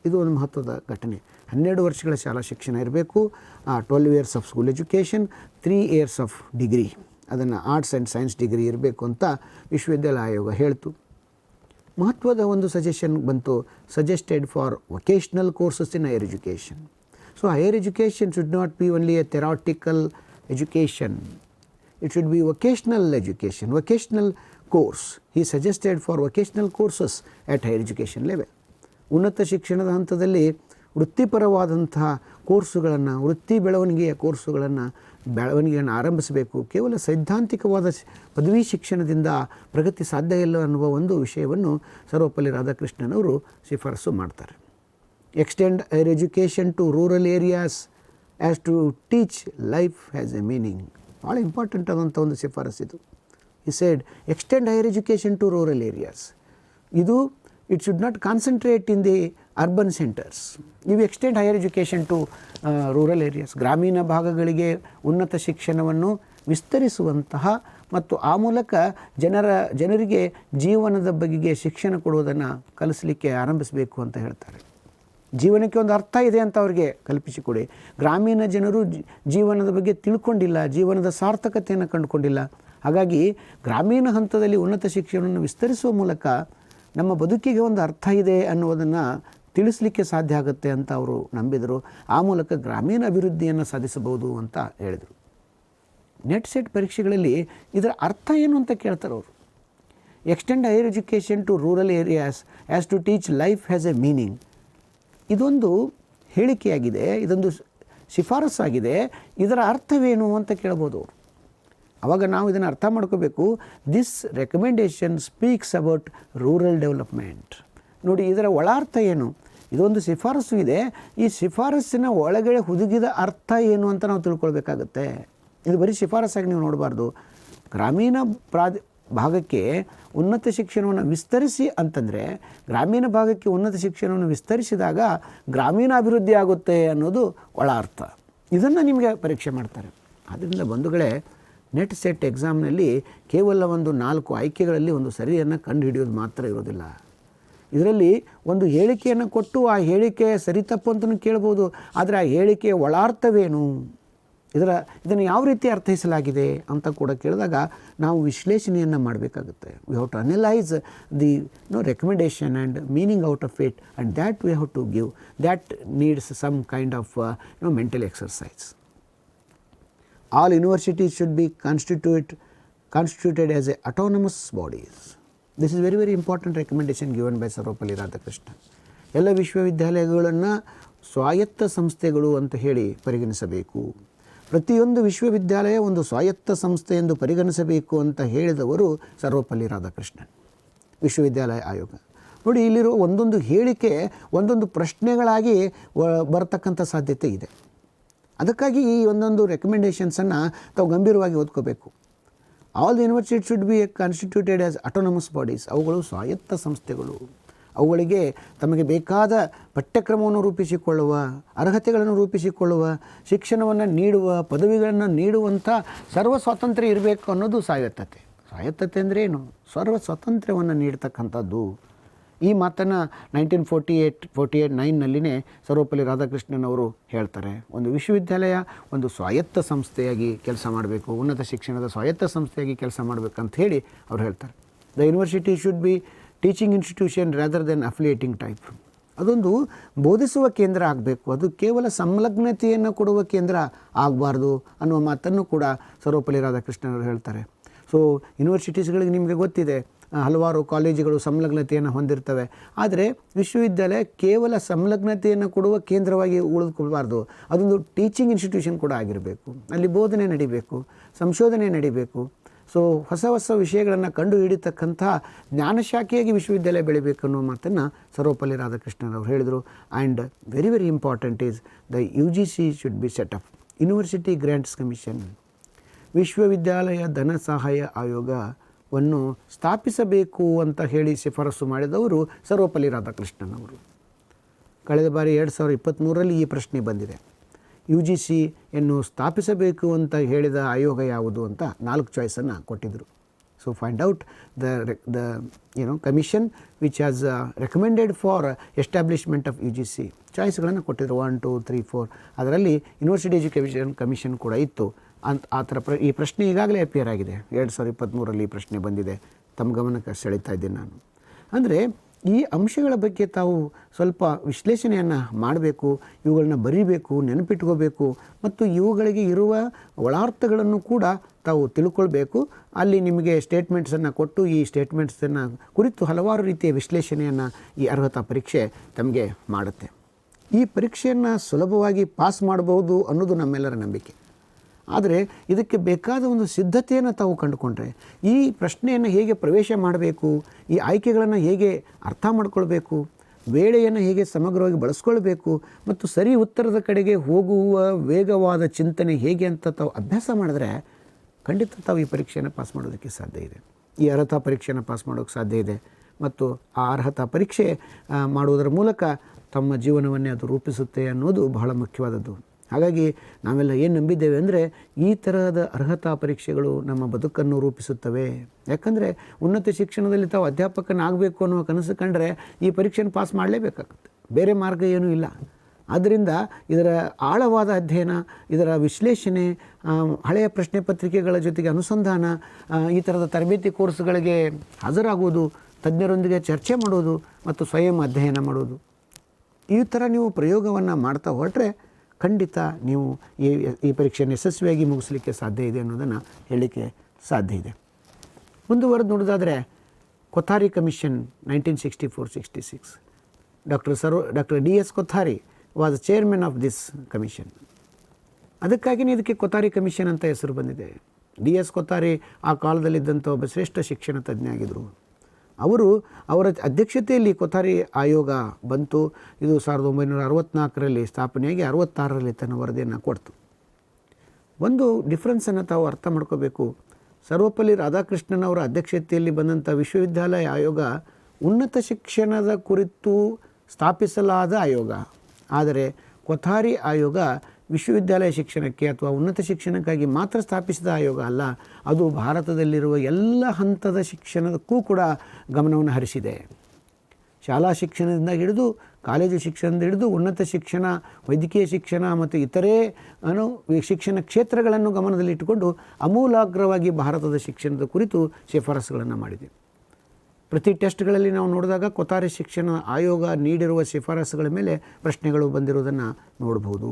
ಇದು ಒಂದು ಮಹತ್ವದ ಘಟನೆ. 12 ವರ್ಷಗಳ ಶಾಲಾ ಶಿಕ್ಷಣ ಇರಬೇಕು, 12 years of school education, 3 years of degree, ಅದನ್ನು ಆರ್ಟ್ಸ್ ಆ್ಯಂಡ್ ಸೈನ್ಸ್ ಡಿಗ್ರಿ ಇರಬೇಕು ಅಂತ ವಿಶ್ವವಿದ್ಯಾಲಯ ಆಯೋಗ ಹೇಳ್ತು. ಮಹತ್ವದ ಒಂದು ಸಜೆಷನ್ ಬಂತು, suggested for vocational courses in higher education. So higher education should not be only A theoretical education, it should be vocational education, vocational course. He suggested for vocational courses at higher education level. ಉನ್ನತ ಶಿಕ್ಷಣದ ಹಂತದಲ್ಲಿ ವೃತ್ತಿಪರವಾದಂತಹ ಕೋರ್ಸುಗಳನ್ನು, ವೃತ್ತಿ ಬೆಳವಣಿಗೆಯನ್ನು ಆರಂಭಿಸಬೇಕು. ಕೇವಲ ಸೈದ್ಧಾಂತಿಕವಾದ ಪದವಿ ಶಿಕ್ಷಣದಿಂದ ಪ್ರಗತಿ ಸಾಧ್ಯ ಇಲ್ಲ ಅನ್ನುವ ಒಂದು ವಿಷಯವನ್ನು ಸರ್ವಪಲ್ಲಿ ರಾಧಾಕೃಷ್ಣನ್ ಅವರು ಶಿಫಾರಸು ಮಾಡ್ತಾರೆ. Extend higher education to rural areas as to teach life has a meaning. ಭಾಳ ಇಂಪಾರ್ಟೆಂಟ್ ಆದಂಥ ಒಂದು ಶಿಫಾರಸ್ಸು ಇದು. ಈ side extend higher education to rural areas. ಇದು it should not concentrate in the urban centres. ನೀವು extend higher education to rural areas, ಗ್ರಾಮೀಣ ಭಾಗಗಳಿಗೆ ಉನ್ನತ ಶಿಕ್ಷಣವನ್ನು ವಿಸ್ತರಿಸುವಂತಹ ಮತ್ತು ಆ ಮೂಲಕ ಜನರಿಗೆ ಜೀವನದ ಬಗೆಗೆ ಶಿಕ್ಷಣ ಕೊಡುವುದನ್ನು ಕಲಿಸಲಿಕ್ಕೆ ಆರಂಭಿಸಬೇಕು ಅಂತ ಹೇಳ್ತಾರೆ. ಜೀವನಕ್ಕೆ ಒಂದು ಅರ್ಥ ಇದೆ ಅಂತ ಅವರಿಗೆ ಕಲ್ಪಿಸಿಕೊಡಿ. ಗ್ರಾಮೀಣ ಜನರು ಜೀವನದ ಬಗ್ಗೆ ತಿಳ್ಕೊಂಡಿಲ್ಲ, ಜೀವನದ ಸಾರ್ಥಕತೆಯನ್ನು ಕಂಡುಕೊಂಡಿಲ್ಲ. ಹಾಗಾಗಿ ಗ್ರಾಮೀಣ ಹಂತದಲ್ಲಿ ಉನ್ನತ ಶಿಕ್ಷಣವನ್ನು ವಿಸ್ತರಿಸುವ ಮೂಲಕ ನಮ್ಮ ಬದುಕಿಗೆ ಒಂದು ಅರ್ಥ ಇದೆ ಅನ್ನುವುದನ್ನು ತಿಳಿಸಲಿಕ್ಕೆ ಸಾಧ್ಯ ಆಗುತ್ತೆ ಅಂತ ಅವರು ನಂಬಿದರು. ಆ ಮೂಲಕ ಗ್ರಾಮೀಣ ಅಭಿವೃದ್ಧಿಯನ್ನು ಸಾಧಿಸಬಹುದು ಅಂತ ಹೇಳಿದರು. ನೆಟ್ ಸೆಟ್ ಪರೀಕ್ಷೆಗಳಲ್ಲಿ ಇದರ ಅರ್ಥ ಏನು ಅಂತ ಕೇಳ್ತಾರೆ ಅವರು. Extend higher education to rural areas as to teach life has a meaning. ಇದೊಂದು ಹೇಳಿಕೆಯಾಗಿದೆ, ಇದೊಂದು ಶಿಫಾರಸ್ಸಾಗಿದೆ. ಇದರ ಅರ್ಥವೇನು ಅಂತ ಕೇಳ್ಬೋದು ಅವರು. ಆವಾಗ ನಾವು ಇದನ್ನು ಅರ್ಥ ಮಾಡ್ಕೋಬೇಕು. This recommendation speaks about rural development. ನೋಡಿ, ಇದರ ಒಳಾರ್ಥ ಏನು? ಇದೊಂದು ಶಿಫಾರಸ್ಸು ಇದೆ. ಈ ಶಿಫಾರಸ್ಸಿನ ಒಳಗಡೆ ಹುದುಗಿದ ಅರ್ಥ ಏನು ಅಂತ ನಾವು ತಿಳ್ಕೊಳ್ಬೇಕಾಗತ್ತೆ. ಇದು ಬರೀ ಶಿಫಾರಸ್ಸಾಗಿ ನೀವು ನೋಡಬಾರ್ದು. ಗ್ರಾಮೀಣ ಭಾಗಕ್ಕೆ ಉನ್ನತ ಶಿಕ್ಷಣವನ್ನು ವಿಸ್ತರಿಸಿ ಅಂತಂದರೆ, ಗ್ರಾಮೀಣ ಭಾಗಕ್ಕೆ ಉನ್ನತ ಶಿಕ್ಷಣವನ್ನು ವಿಸ್ತರಿಸಿದಾಗ ಗ್ರಾಮೀಣ ಅಭಿವೃದ್ಧಿ ಆಗುತ್ತೆ ಅನ್ನೋದು ಒಳ ಅರ್ಥ. ಇದನ್ನು ನಿಮಗೆ ಪರೀಕ್ಷೆ ಮಾಡ್ತಾರೆ. ಆದ್ದರಿಂದ ಬಂಧುಗಳೇ, ನೆಟ್ ಸೆಟ್ ಎಕ್ಸಾಮ್ನಲ್ಲಿ ಕೇವಲ ಒಂದು 4 ಆಯ್ಕೆಗಳಲ್ಲಿ ಒಂದು ಸರಿಯನ್ನು ಕಂಡುಹಿಡಿಯೋದು ಮಾತ್ರ ಇರೋದಿಲ್ಲ. ಇದರಲ್ಲಿ ಒಂದು ಹೇಳಿಕೆಯನ್ನು ಕೊಟ್ಟು ಆ ಹೇಳಿಕೆ ಸರಿ ತಪ್ಪು ಅಂತಲೂ ಕೇಳ್ಬೋದು. ಆದರೆ ಆ ಹೇಳಿಕೆಯ ಒಳಾರ್ಥವೇನು, ಇದನ್ನು ಯಾವ ರೀತಿ ಅರ್ಥೈಸಲಾಗಿದೆ ಅಂತ ಕೂಡ ಕೇಳಿದಾಗ ನಾವು ವಿಶ್ಲೇಷಣೆಯನ್ನು ಮಾಡಬೇಕಾಗುತ್ತೆ. We have to analyse the recommendation and meaning out of it, and that we have to give. That needs some kind of mental exercise. All universities should be constituted as a autonomous bodies. This is very important recommendation given by Sarvepalli Radhakrishnan. ಎಲ್ಲ ವಿಶ್ವವಿದ್ಯಾಲಯಗಳನ್ನು ಸ್ವಾಯತ್ತ ಸಂಸ್ಥೆಗಳು ಅಂತ ಹೇಳಿ ಪರಿಗಣಿಸಬೇಕು. ಪ್ರತಿಯೊಂದು ವಿಶ್ವವಿದ್ಯಾಲಯ ಒಂದು ಸ್ವಾಯತ್ತ ಸಂಸ್ಥೆ ಎಂದು ಪರಿಗಣಿಸಬೇಕು ಅಂತ ಹೇಳಿದವರು ಸರ್ವಪಲ್ಲಿ ರಾಧಾಕೃಷ್ಣನ್, ವಿಶ್ವವಿದ್ಯಾಲಯ ಆಯೋಗ. ನೋಡಿ, ಇಲ್ಲಿರೋ ಒಂದೊಂದು ಹೇಳಿಕೆ ಒಂದೊಂದು ಪ್ರಶ್ನೆಗಳಾಗಿ ಬರತಕ್ಕಂಥ ಸಾಧ್ಯತೆ ಇದೆ. ಅದಕ್ಕಾಗಿ ಈ ಒಂದೊಂದು ರೆಕಮೆಂಡೇಷನ್ಸನ್ನು ತಾವು ಗಂಭೀರವಾಗಿ ಓದ್ಕೋಬೇಕು. All the university should be constituted as autonomous bodies. ಅವುಗಳು ಸ್ವಾಯತ್ತ ಸಂಸ್ಥೆಗಳು. ಅವುಗಳಿಗೆ ತಮಗೆ ಬೇಕಾದ ಪಠ್ಯಕ್ರಮವನ್ನು ರೂಪಿಸಿಕೊಳ್ಳುವ, ಅರ್ಹತೆಗಳನ್ನು ರೂಪಿಸಿಕೊಳ್ಳುವ, ಶಿಕ್ಷಣವನ್ನು ನೀಡುವ, ಪದವಿಗಳನ್ನು ನೀಡುವಂಥ ಸರ್ವ ಸ್ವಾತಂತ್ರ್ಯ ಇರಬೇಕು ಅನ್ನೋದು ಸ್ವಾಯತ್ತತೆ. ಸ್ವಾಯತ್ತತೆ ಅಂದರೆ ಏನು? ಸರ್ವ ಸ್ವಾತಂತ್ರ್ಯವನ್ನು ನೀಡ್ತಕ್ಕಂಥದ್ದು. ಈ ಮಾತನ್ನು 1948-49 ಸರ್ವಪಲ್ಲಿ ರಾಧಾಕೃಷ್ಣನ್ ಅವರು ಹೇಳ್ತಾರೆ. ಒಂದು ವಿಶ್ವವಿದ್ಯಾಲಯ ಒಂದು ಸ್ವಾಯತ್ತ ಸಂಸ್ಥೆಯಾಗಿ ಕೆಲಸ ಮಾಡಬೇಕು, ಉನ್ನತ ಶಿಕ್ಷಣದ ಸ್ವಾಯತ್ತ ಸಂಸ್ಥೆಯಾಗಿ ಕೆಲಸ ಮಾಡಬೇಕಂತ ಹೇಳಿ ಅವ್ರು ಹೇಳ್ತಾರೆ. The university should be teaching institution rather than affiliating type. ಅದೊಂದು ಬೋಧಿಸುವ ಕೇಂದ್ರ ಆಗಬೇಕು, ಅದು ಕೇವಲ ಸಂಲಗ್ನತೆಯನ್ನು ಕೊಡುವ ಕೇಂದ್ರ ಆಗಬಾರ್ದು ಅನ್ನುವ ಮಾತನ್ನು ಕೂಡ ಸರ್ವಪಲ್ಲಿ ರಾಧಾಕೃಷ್ಣನ್ ಅವರು ಹೇಳ್ತಾರೆ. ಸೊ ಯೂನಿವರ್ಸಿಟೀಸ್ಗಳಿಗೆ ನಿಮಗೆ ಗೊತ್ತಿದೆ, ಹಲವಾರು ಕಾಲೇಜುಗಳು ಸಂಲಗ್ನತೆಯನ್ನು ಹೊಂದಿರ್ತವೆ. ಆದರೆ ವಿಶ್ವವಿದ್ಯಾಲಯ ಕೇವಲ ಸಂಲಗ್ನತೆಯನ್ನು ಕೊಡುವ ಕೇಂದ್ರವಾಗಿ ಉಳಿದುಕೊಳ್ಬಾರ್ದು. ಅದೊಂದು ಟೀಚಿಂಗ್ ಇನ್ಸ್ಟಿಟ್ಯೂಷನ್ ಕೂಡ ಆಗಿರಬೇಕು. ಅಲ್ಲಿ ಬೋಧನೆ ನಡಿಬೇಕು, ಸಂಶೋಧನೆ ನಡಿಬೇಕು. ಸೊ ಹೊಸ ಹೊಸ ವಿಷಯಗಳನ್ನು ಕಂಡು ಹಿಡಿತಕ್ಕಂಥ ಜ್ಞಾನಶಾಖೆಯಾಗಿ ವಿಶ್ವವಿದ್ಯಾಲಯ ಬೆಳಿಬೇಕು ಅನ್ನೋ ಮಾತನ್ನು ಸರ್ವಪಲ್ಲಿ ರಾಧಾಕೃಷ್ಣನ್ ಅವರು ಹೇಳಿದರು. And very very important is the UGC should be set up, university grants commission, ವಿಶ್ವವಿದ್ಯಾಲಯ ಧನ ಸಹಾಯ ಆಯೋಗವನ್ನು ಸ್ಥಾಪಿಸಬೇಕು ಅಂತ ಹೇಳಿ ಶಿಫಾರಸು ಮಾಡಿದವರು ಸರ್ವಪಲ್ಲಿ ರಾಧಾಕೃಷ್ಣನ್ ಅವರು. ಕಳೆದ ಬಾರಿ 2023ರಲ್ಲಿ ಈ ಪ್ರಶ್ನೆ ಬಂದಿದೆ. UGCಯನ್ನು ಸ್ಥಾಪಿಸಬೇಕು ಅಂತ ಹೇಳಿದ ಆಯೋಗ ಯಾವುದು ಅಂತ 4 ಚಾಯ್ಸನ್ನು ಕೊಟ್ಟಿದ್ದರು. So find out the commission which has recommended for establishment of UGC. ಚಾಯ್ಸ್ಗಳನ್ನು ಕೊಟ್ಟಿದ್ದರು 1, 2, 3, 4. ಅದರಲ್ಲಿ ಯೂನಿವರ್ಸಿಟಿ ಎಜುಕೇಷನ್ ಕಮಿಷನ್ ಕೂಡ ಇತ್ತು. ಆ ಥರ ಈ ಪ್ರಶ್ನೆ ಈಗಾಗಲೇ ಅಪಿಯರ್ ಆಗಿದೆ. 2023ರಲ್ಲಿ ಈ ಪ್ರಶ್ನೆ ಬಂದಿದೆ. ತಮ್ಮ ಗಮನಕ್ಕೆ ಸೆಳೀತಾ ಇದ್ದೀನಿ ನಾನು. ಅಂದರೆ ಈ ಅಂಶಗಳ ಬಗ್ಗೆ ತಾವು ಸ್ವಲ್ಪ ವಿಶ್ಲೇಷಣೆಯನ್ನು ಮಾಡಬೇಕು, ಇವುಗಳನ್ನ ಬರೀಬೇಕು, ನೆನಪಿಟ್ಕೋಬೇಕು ಮತ್ತು ಇವುಗಳಿಗೆ ಇರುವ ಒಳಾರ್ಥಗಳನ್ನು ಕೂಡ ತಾವು ತಿಳ್ಕೊಳ್ಬೇಕು. ಅಲ್ಲಿ ನಿಮಗೆ ಸ್ಟೇಟ್ಮೆಂಟ್ಸನ್ನು ಕೊಟ್ಟು ಈ ಸ್ಟೇಟ್ಮೆಂಟ್ಸನ್ನು ಕುರಿತು ಹಲವಾರು ರೀತಿಯ ವಿಶ್ಲೇಷಣೆಯನ್ನು ಈ ಅರ್ಹತಾ ಪರೀಕ್ಷೆ ತಮಗೆ ಮಾಡುತ್ತೆ. ಈ ಪರೀಕ್ಷೆಯನ್ನು ಸುಲಭವಾಗಿ ಪಾಸ್ ಮಾಡಬಹುದು ಅನ್ನೋದು ನಮ್ಮೆಲ್ಲರ ನಂಬಿಕೆ. ಆದರೆ ಇದಕ್ಕೆ ಬೇಕಾದ ಒಂದು ಸಿದ್ಧತೆಯನ್ನು ತಾವು ಕಂಡುಕೊಂಡ್ರೆ, ಈ ಪ್ರಶ್ನೆಯನ್ನು ಹೇಗೆ ಪ್ರವೇಶ ಮಾಡಬೇಕು, ಈ ಆಯ್ಕೆಗಳನ್ನು ಹೇಗೆ ಅರ್ಥ ಮಾಡ್ಕೊಳ್ಬೇಕು, ವೇಳೆಯನ್ನು ಹೇಗೆ ಸಮಗ್ರವಾಗಿ ಬಳಸ್ಕೊಳ್ಬೇಕು ಮತ್ತು ಸರಿ ಉತ್ತರದ ಕಡೆಗೆ ಹೋಗುವ ವೇಗವಾದ ಚಿಂತನೆ ಹೇಗೆ ಅಂತ ತಾವು ಅಭ್ಯಾಸ ಮಾಡಿದ್ರೆ ಖಂಡಿತ ತಾವು ಈ ಪರೀಕ್ಷೆಯನ್ನು ಪಾಸ್ ಮಾಡೋದಕ್ಕೆ ಸಾಧ್ಯ ಇದೆ. ಈ ಅರ್ಹತಾ ಪರೀಕ್ಷೆಯನ್ನು ಪಾಸ್ ಮಾಡೋಕ್ಕೆ ಸಾಧ್ಯ ಇದೆ. ಮತ್ತು ಆ ಅರ್ಹತಾ ಪರೀಕ್ಷೆ ಮಾಡುವುದರ ಮೂಲಕ ತಮ್ಮ ಜೀವನವನ್ನೇ ಅದು ರೂಪಿಸುತ್ತೆ ಅನ್ನೋದು ಬಹಳ ಮುಖ್ಯವಾದದ್ದು. ಹಾಗಾಗಿ ನಾವೆಲ್ಲ ಏನು ನಂಬಿದ್ದೇವೆ ಅಂದರೆ ಈ ಥರದ ಅರ್ಹತಾ ಪರೀಕ್ಷೆಗಳು ನಮ್ಮ ಬದುಕನ್ನು ರೂಪಿಸುತ್ತವೆ. ಯಾಕಂದರೆ ಉನ್ನತ ಶಿಕ್ಷಣದಲ್ಲಿ ತಾವು ಅಧ್ಯಾಪಕನಾಗಬೇಕು ಅನ್ನೋ ಕನಸು ಕಂಡ್ರೆ ಈ ಪರೀಕ್ಷೆಯನ್ನು ಪಾಸ್ ಮಾಡಲೇಬೇಕಾಗುತ್ತೆ. ಬೇರೆ ಮಾರ್ಗ ಏನೂ ಇಲ್ಲ. ಆದ್ದರಿಂದ ಇದರ ಆಳವಾದ ಅಧ್ಯಯನ, ಇದರ ವಿಶ್ಲೇಷಣೆ, ಹಳೆಯ ಪ್ರಶ್ನೆ ಪತ್ರಿಕೆಗಳ ಜೊತೆಗೆ ಅನುಸಂಧಾನ, ಈ ಥರದ ತರಬೇತಿ ಕೋರ್ಸ್ಗಳಿಗೆ ಹಾಜರಾಗುವುದು, ತಜ್ಞರೊಂದಿಗೆ ಚರ್ಚೆ ಮಾಡೋದು ಮತ್ತು ಸ್ವಯಂ ಅಧ್ಯಯನ ಮಾಡೋದು, ಈ ಥರ ನೀವು ಪ್ರಯೋಗವನ್ನು ಮಾಡ್ತಾ ಹೊರಟ್ರೆ ಖಂಡಿತ ನೀವು ಈ ಪರೀಕ್ಷೆಯನ್ನು ಯಶಸ್ವಿಯಾಗಿ ಮುಗಿಸಲಿಕ್ಕೆ ಸಾಧ್ಯ ಇದೆ ಅನ್ನೋದನ್ನು ಹೇಳಲಿಕ್ಕೆ ಸಾಧ್ಯ ಇದೆ. ಮುಂದುವರೆದು ನೋಡೋದಾದರೆ Kothari commission 1964-66, doctor DS Kothari was chairman of this commission. ಅದಕ್ಕಾಗಿಯೇ ಇದಕ್ಕೆ ಕೊಥಾರಿ ಕಮಿಷನ್ ಅಂತ ಹೆಸರು ಬಂದಿದೆ. DS ಕೊಥಾರಿ ಆ ಕಾಲದಲ್ಲಿದ್ದಂಥ ಒಬ್ಬ ಶ್ರೇಷ್ಠ ಶಿಕ್ಷಣ ತಜ್ಞ ಆಗಿದ್ದರು. ಅವರ ಅಧ್ಯಕ್ಷತೆಯಲ್ಲಿ ಕೊಥಾರಿ ಆಯೋಗ ಬಂತು. ಇದು 1964ರಲ್ಲಿ ಸ್ಥಾಪನೆಯಾಗಿ 66ರಲ್ಲಿ ತನ್ನ ವರದಿಯನ್ನು ಕೊಡ್ತು. ಒಂದು ಡಿಫ್ರೆನ್ಸನ್ನು ತಾವು ಅರ್ಥ ಮಾಡ್ಕೋಬೇಕು. ಸರ್ವಪಲ್ಲಿ ರಾಧಾಕೃಷ್ಣನ್ ಅವರ ಅಧ್ಯಕ್ಷತೆಯಲ್ಲಿ ಬಂದಂಥ ವಿಶ್ವವಿದ್ಯಾಲಯ ಆಯೋಗ ಉನ್ನತ ಶಿಕ್ಷಣದ ಕುರಿತು ಸ್ಥಾಪಿಸಲಾದ ಆಯೋಗ. ಆದರೆ ಕೊಥಾರಿ ಆಯೋಗ ವಿಶ್ವವಿದ್ಯಾಲಯ ಶಿಕ್ಷಣಕ್ಕೆ ಅಥವಾ ಉನ್ನತ ಶಿಕ್ಷಣಕ್ಕಾಗಿ ಮಾತ್ರ ಸ್ಥಾಪಿಸಿದ ಆಯೋಗ ಅಲ್ಲ. ಅದು ಭಾರತದಲ್ಲಿರುವ ಎಲ್ಲ ಹಂತದ ಶಿಕ್ಷಣಕ್ಕೂ ಕೂಡ ಗಮನವನ್ನು ಹರಿಸಿದೆ. ಶಾಲಾ ಶಿಕ್ಷಣದಿಂದ ಹಿಡಿದು ಕಾಲೇಜು ಶಿಕ್ಷಣದಿಂದ ಹಿಡಿದು ಉನ್ನತ ಶಿಕ್ಷಣ, ವೈದ್ಯಕೀಯ ಶಿಕ್ಷಣ ಮತ್ತು ಇತರೆ ಶಿಕ್ಷಣ ಕ್ಷೇತ್ರಗಳನ್ನು ಗಮನದಲ್ಲಿಟ್ಟುಕೊಂಡು ಅಮೂಲಾಗ್ರವಾಗಿ ಭಾರತದ ಶಿಕ್ಷಣದ ಕುರಿತು ಶಿಫಾರಸುಗಳನ್ನು ಮಾಡಿದೆ. ಪ್ರತಿ ಟೆಸ್ಟ್ಗಳಲ್ಲಿ ನಾವು ನೋಡಿದಾಗ ಕೊಥಾರಿ ಶಿಕ್ಷಣ ಆಯೋಗ ನೀಡಿರುವ ಶಿಫಾರಸುಗಳ ಮೇಲೆ ಪ್ರಶ್ನೆಗಳು ಬಂದಿರುವುದನ್ನು ನೋಡಬಹುದು.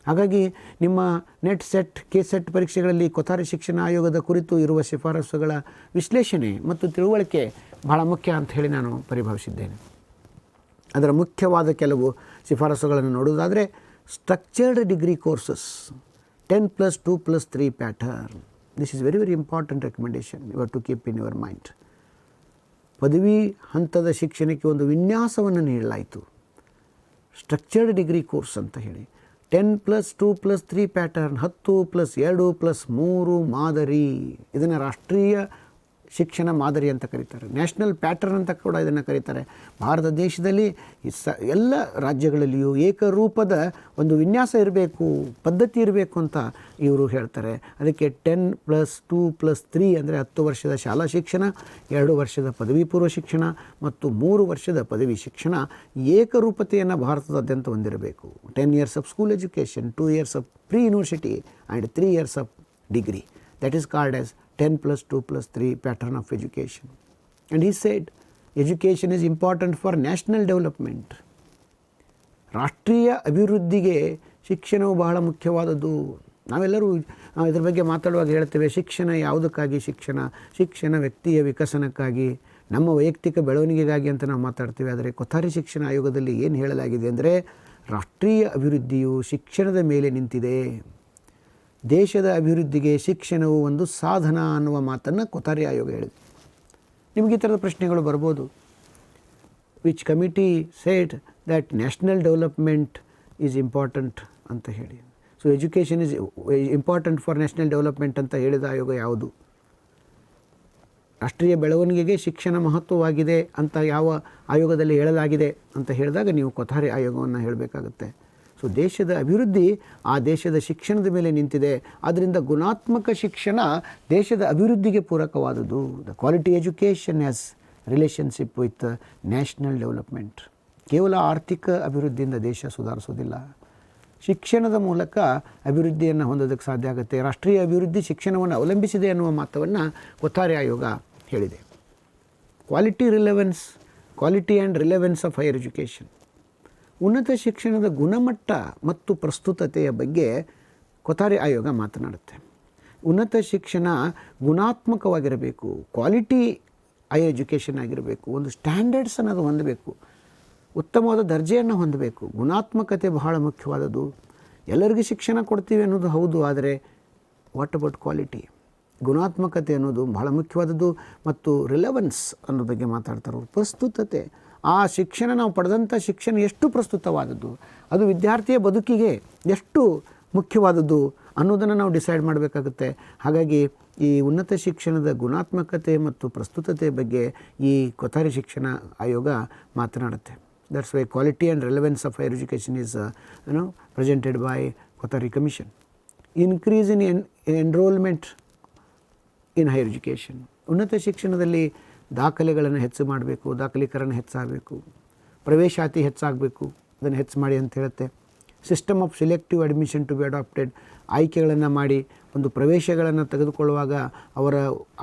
ಹಾಗಾಗಿ ನಿಮ್ಮ ನೆಟ್ ಸೆಟ್, KSET ಪರೀಕ್ಷೆಗಳಲ್ಲಿ ಕೊಥಾರಿ ಶಿಕ್ಷಣ ಆಯೋಗದ ಕುರಿತು ಇರುವ ಶಿಫಾರಸುಗಳ ವಿಶ್ಲೇಷಣೆ ಮತ್ತು ತಿಳುವಳಿಕೆ ಬಹಳ ಮುಖ್ಯ ಅಂತ ಹೇಳಿ ನಾನು ಪರಿಭಾವಿಸಿದ್ದೇನೆ. ಅದರ ಮುಖ್ಯವಾದ ಕೆಲವು ಶಿಫಾರಸುಗಳನ್ನು ನೋಡುವುದಾದರೆ structured degree courses 10+2+3 pattern. This is very very important recommendation you have to keep in your mind. ಪದವಿ ಹಂತದ ಶಿಕ್ಷಣಕ್ಕೆ ಒಂದು ವಿನ್ಯಾಸವನ್ನು ನೀಡಲಾಯಿತು, ಸ್ಟ್ರಕ್ಚರ್ಡ್ ಡಿಗ್ರಿ ಕೋರ್ಸ್ ಅಂತ ಹೇಳಿ. 10+2+3 ಪ್ಯಾಟರ್ನ್, 10+2+3 ಮಾದರಿ. ಇದನ್ನು ರಾಷ್ಟ್ರೀಯ ಶಿಕ್ಷಣ ಮಾದರಿ ಅಂತ ಕರೀತಾರೆ. ನ್ಯಾಷನಲ್ ಪ್ಯಾಟರ್ನ್ ಅಂತ ಕೂಡ ಇದನ್ನು ಕರೀತಾರೆ. ಭಾರತ ದೇಶದಲ್ಲಿ ಎಲ್ಲ ರಾಜ್ಯಗಳಲ್ಲಿಯೂ ಏಕರೂಪದ ಒಂದು ವಿನ್ಯಾಸ ಇರಬೇಕು, ಪದ್ಧತಿ ಇರಬೇಕು ಅಂತ ಇವರು ಹೇಳ್ತಾರೆ. ಅದಕ್ಕೆ 10+2+3 ಅಂದರೆ 10 ವರ್ಷದ ಶಾಲಾ ಶಿಕ್ಷಣ, 2 ವರ್ಷದ ಪದವಿ ಪೂರ್ವ ಶಿಕ್ಷಣ ಮತ್ತು 3 ವರ್ಷದ ಪದವಿ ಶಿಕ್ಷಣ ಏಕರೂಪತೆಯನ್ನು ಭಾರತದಾದ್ಯಂತ ಹೊಂದಿರಬೇಕು. 10 years of school education, 2 years of pre-university and 3 years of degree. That is called as 10+2+3 pattern of education. And he said education is important for national development. ರಾಷ್ಟ್ರೀಯ ಅಭಿವೃದ್ಧಿಗೆ ಶಿಕ್ಷಣವು ಬಹಳ ಮುಖ್ಯವಾದದ್ದು. ನಾವೆಲ್ಲರೂ ಇದರ ಬಗ್ಗೆ ಮಾತಾಡುವಾಗ ಹೇಳ್ತೇವೆ, ಶಿಕ್ಷಣ ಯಾವುದಕ್ಕಾಗಿ ಶಿಕ್ಷಣ? ಶಿಕ್ಷಣ ವ್ಯಕ್ತಿಯ ವಿಕಸನಕ್ಕಾಗಿ, ನಮ್ಮ ವೈಯಕ್ತಿಕ ಬೆಳವಣಿಗೆಗಾಗಿ ಅಂತ ನಾವು ಮಾತಾಡ್ತೀವಿ. ಆದರೆ ಕೊಥಾರಿ ಶಿಕ್ಷಣ ಆಯೋಗದಲ್ಲಿ ಏನು ಹೇಳಲಾಗಿದೆ ಅಂದರೆ, ರಾಷ್ಟ್ರೀಯ ಅಭಿವೃದ್ಧಿಯು ಶಿಕ್ಷಣದ ಮೇಲೆ ನಿಂತಿದೆ, ದೇಶದ ಅಭಿವೃದ್ಧಿಗೆ ಶಿಕ್ಷಣವು ಒಂದು ಸಾಧನ ಅನ್ನುವ ಮಾತನ್ನು ಕೊಥಾರಿ ಆಯೋಗ ಹೇಳಿದೆ. ನಿಮಗೆ ಈ ಥರದ ಪ್ರಶ್ನೆಗಳು ಬರ್ಬೋದು. Which committee shed that national development is important ಅಂತ ಹೇಳಿ. So education is important for national development ಅಂತ ಹೇಳಿದ ಆಯೋಗ ಯಾವುದು? ರಾಷ್ಟ್ರೀಯ ಬೆಳವಣಿಗೆಗೆ ಶಿಕ್ಷಣ ಮಹತ್ವವಾಗಿದೆ ಅಂತ ಯಾವ ಆಯೋಗದಲ್ಲಿ ಹೇಳಲಾಗಿದೆ ಅಂತ ಹೇಳಿದಾಗ ನೀವು ಕೊಥಾರಿ ಆಯೋಗವನ್ನು ಹೇಳಬೇಕಾಗುತ್ತೆ. ಸೊ ದೇಶದ ಅಭಿವೃದ್ಧಿ ಆ ದೇಶದ ಶಿಕ್ಷಣದ ಮೇಲೆ ನಿಂತಿದೆ. ಆದ್ದರಿಂದ ಗುಣಾತ್ಮಕ ಶಿಕ್ಷಣ ದೇಶದ ಅಭಿವೃದ್ಧಿಗೆ ಪೂರಕವಾದುದು. The quality education has relationship with national development. ಕೇವಲ ಆರ್ಥಿಕ ಅಭಿವೃದ್ಧಿಯಿಂದ ದೇಶ ಸುಧಾರಿಸೋದಿಲ್ಲ, ಶಿಕ್ಷಣದ ಮೂಲಕ ಅಭಿವೃದ್ಧಿಯನ್ನು ಹೊಂದೋದಕ್ಕೆ ಸಾಧ್ಯ ಆಗುತ್ತೆ. ರಾಷ್ಟ್ರೀಯ ಅಭಿವೃದ್ಧಿ ಶಿಕ್ಷಣವನ್ನು ಅವಲಂಬಿಸಿದೆ ಅನ್ನುವ ಮಾತನ್ನು ಕೊಥಾರಿ ಆಯೋಗ ಹೇಳಿದೆ. Quality and relevance of higher education. ಉನ್ನತ ಶಿಕ್ಷಣದ ಗುಣಮಟ್ಟ ಮತ್ತು ಪ್ರಸ್ತುತತೆಯ ಬಗ್ಗೆ ಕೊಥಾರಿ ಆಯೋಗ ಮಾತನಾಡುತ್ತೆ. ಉನ್ನತ ಶಿಕ್ಷಣ ಗುಣಾತ್ಮಕವಾಗಿರಬೇಕು, ಕ್ವಾಲಿಟಿ ಹೈಯರ್ ಎಜುಕೇಷನ್ ಆಗಿರಬೇಕು, ಒಂದು ಸ್ಟ್ಯಾಂಡರ್ಡ್ಸ್ ಅನ್ನೋದು ಹೊಂದಬೇಕು, ಉತ್ತಮವಾದ ದರ್ಜೆಯನ್ನು ಹೊಂದಬೇಕು. ಗುಣಾತ್ಮಕತೆ ಬಹಳ ಮುಖ್ಯವಾದದ್ದು. ಎಲ್ಲರಿಗೂ ಶಿಕ್ಷಣ ಕೊಡ್ತೀವಿ ಅನ್ನೋದು ಹೌದು, ಆದರೆ ವಾಟ್ ಅಬೌಟ್ ಕ್ವಾಲಿಟಿ? ಗುಣಾತ್ಮಕತೆ ಅನ್ನೋದು ಬಹಳ ಮುಖ್ಯವಾದದ್ದು. ಮತ್ತು ರಿಲೆವೆನ್ಸ್ ಅನ್ನೋ ಬಗ್ಗೆ ಮಾತಾಡ್ತಾರೆ. ಪ್ರಸ್ತುತತೆ, ಆ ಶಿಕ್ಷಣ ನಾವು ಪಡೆದಂಥ ಶಿಕ್ಷಣ ಎಷ್ಟು ಪ್ರಸ್ತುತವಾದದ್ದು, ಅದು ವಿದ್ಯಾರ್ಥಿಯ ಬದುಕಿಗೆ ಎಷ್ಟು ಮುಖ್ಯವಾದದ್ದು ಅನ್ನೋದನ್ನು ನಾವು ಡಿಸೈಡ್ ಮಾಡಬೇಕಾಗುತ್ತೆ. ಹಾಗಾಗಿ ಈ ಉನ್ನತ ಶಿಕ್ಷಣದ ಗುಣಾತ್ಮಕತೆ ಮತ್ತು ಪ್ರಸ್ತುತತೆ ಬಗ್ಗೆ ಈ ಕೊಥಾರಿ ಶಿಕ್ಷಣ ಆಯೋಗ ಮಾತನಾಡುತ್ತೆ. That's why quality and relevance of higher education is presented by Kothari Commission. Increase in enrollment in higher education. ಉನ್ನತ ಶಿಕ್ಷಣದಲ್ಲಿ ದಾಖಲೆಗಳನ್ನು ಹೆಚ್ಚು ಮಾಡಬೇಕು, ದಾಖಲೀಕರಣ ಹೆಚ್ಚಾಗಬೇಕು, ಪ್ರವೇಶಾತಿ ಹೆಚ್ಚಾಗಬೇಕು, ಅದನ್ನು ಹೆಚ್ಚು ಮಾಡಿ ಅಂತ ಹೇಳುತ್ತೆ. System of selective admission to be adapted. ಆಯ್ಕೆಗಳನ್ನು ಮಾಡಿ ಒಂದು ಪ್ರವೇಶಗಳನ್ನು ತೆಗೆದುಕೊಳ್ಳುವಾಗ ಅವರ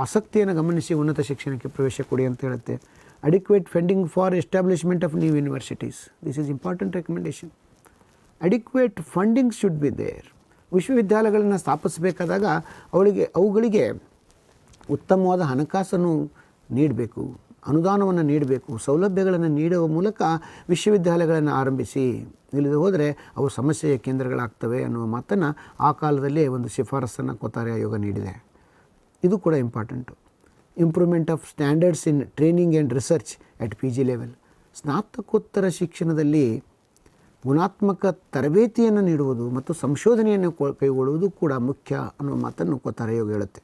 ಆಸಕ್ತಿಯನ್ನು ಗಮನಿಸಿ ಉನ್ನತ ಶಿಕ್ಷಣಕ್ಕೆ ಪ್ರವೇಶ ಕೊಡಿ ಅಂತ ಹೇಳುತ್ತೆ. Adequate funding for establishment of new universities. This is important recommendation. Adequate funding should be there. ವಿಶ್ವವಿದ್ಯಾಲಯಗಳನ್ನು ಸ್ಥಾಪಿಸಬೇಕಾದಾಗ ಅವುಗಳಿಗೆ ಉತ್ತಮವಾದ ಹಣಕಾಸನ್ನು ನೀಡಬೇಕು, ಅನುದಾನವನ್ನು ನೀಡಬೇಕು, ಸೌಲಭ್ಯಗಳನ್ನು ನೀಡುವ ಮೂಲಕ ವಿಶ್ವವಿದ್ಯಾಲಯಗಳನ್ನು ಆರಂಭಿಸಿ. ಇಲ್ಲದೆ ಹೋದರೆ ಅವು ಸಮಸ್ಯೆಯ ಕೇಂದ್ರಗಳಾಗ್ತವೆ ಅನ್ನುವ ಮಾತನ್ನು ಆ ಕಾಲದಲ್ಲಿ ಒಂದು ಶಿಫಾರಸನ್ನು ಕೊಥಾರಿ ಆಯೋಗ ನೀಡಿದೆ. ಇದು ಕೂಡ important. Improvement of standards in training and research at PG level. ಸ್ನಾತಕೋತ್ತರ ಶಿಕ್ಷಣದಲ್ಲಿ ಗುಣಾತ್ಮಕ ತರಬೇತಿಯನ್ನು ನೀಡುವುದು ಮತ್ತು ಸಂಶೋಧನೆಯನ್ನು ಕೈಗೊಳ್ಳುವುದು ಕೂಡ ಮುಖ್ಯ ಅನ್ನೋ ಮಾತನ್ನು ಕೊಥಾರಿ ಆಯೋಗ ಹೇಳುತ್ತೆ.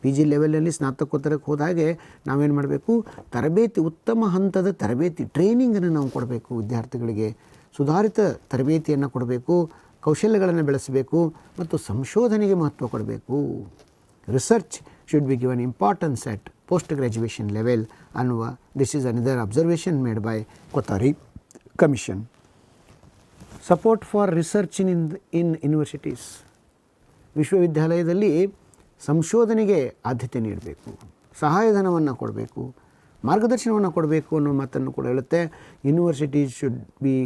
PG ಲೆವೆಲಲ್ಲಿ ಸ್ನಾತಕೋತ್ತರಕ್ಕೆ ಹೋದಾಗೆ ನಾವೇನು ಮಾಡಬೇಕು? ತರಬೇತಿ, ಉತ್ತಮ ಹಂತದ ತರಬೇತಿ, ಟ್ರೈನಿಂಗನ್ನು ನಾವು ಕೊಡಬೇಕು. ವಿದ್ಯಾರ್ಥಿಗಳಿಗೆ ಸುಧಾರಿತ ತರಬೇತಿಯನ್ನು ಕೊಡಬೇಕು, ಕೌಶಲ್ಯಗಳನ್ನು ಬೆಳೆಸಬೇಕು ಮತ್ತು ಸಂಶೋಧನೆಗೆ ಮಹತ್ವ ಕೊಡಬೇಕು. Research should be given importance at post graduation level ಅನ್ನುವ this is another observation made by Kothari Commission. Support for research in universities. ವಿಶ್ವವಿದ್ಯಾಲಯದಲ್ಲಿ ಸಂಶೋಧನೆಗೆ ಆದ್ಯತೆ ನೀಡಬೇಕು, ಸಹಾಯಧನವನ್ನು ಕೊಡಬೇಕು, ಮಾರ್ಗದರ್ಶನವನ್ನು ಕೊಡಬೇಕು ಅನ್ನೋ ಮಾತನ್ನು ಕೂಡ ಹೇಳುತ್ತೆ. Universities should be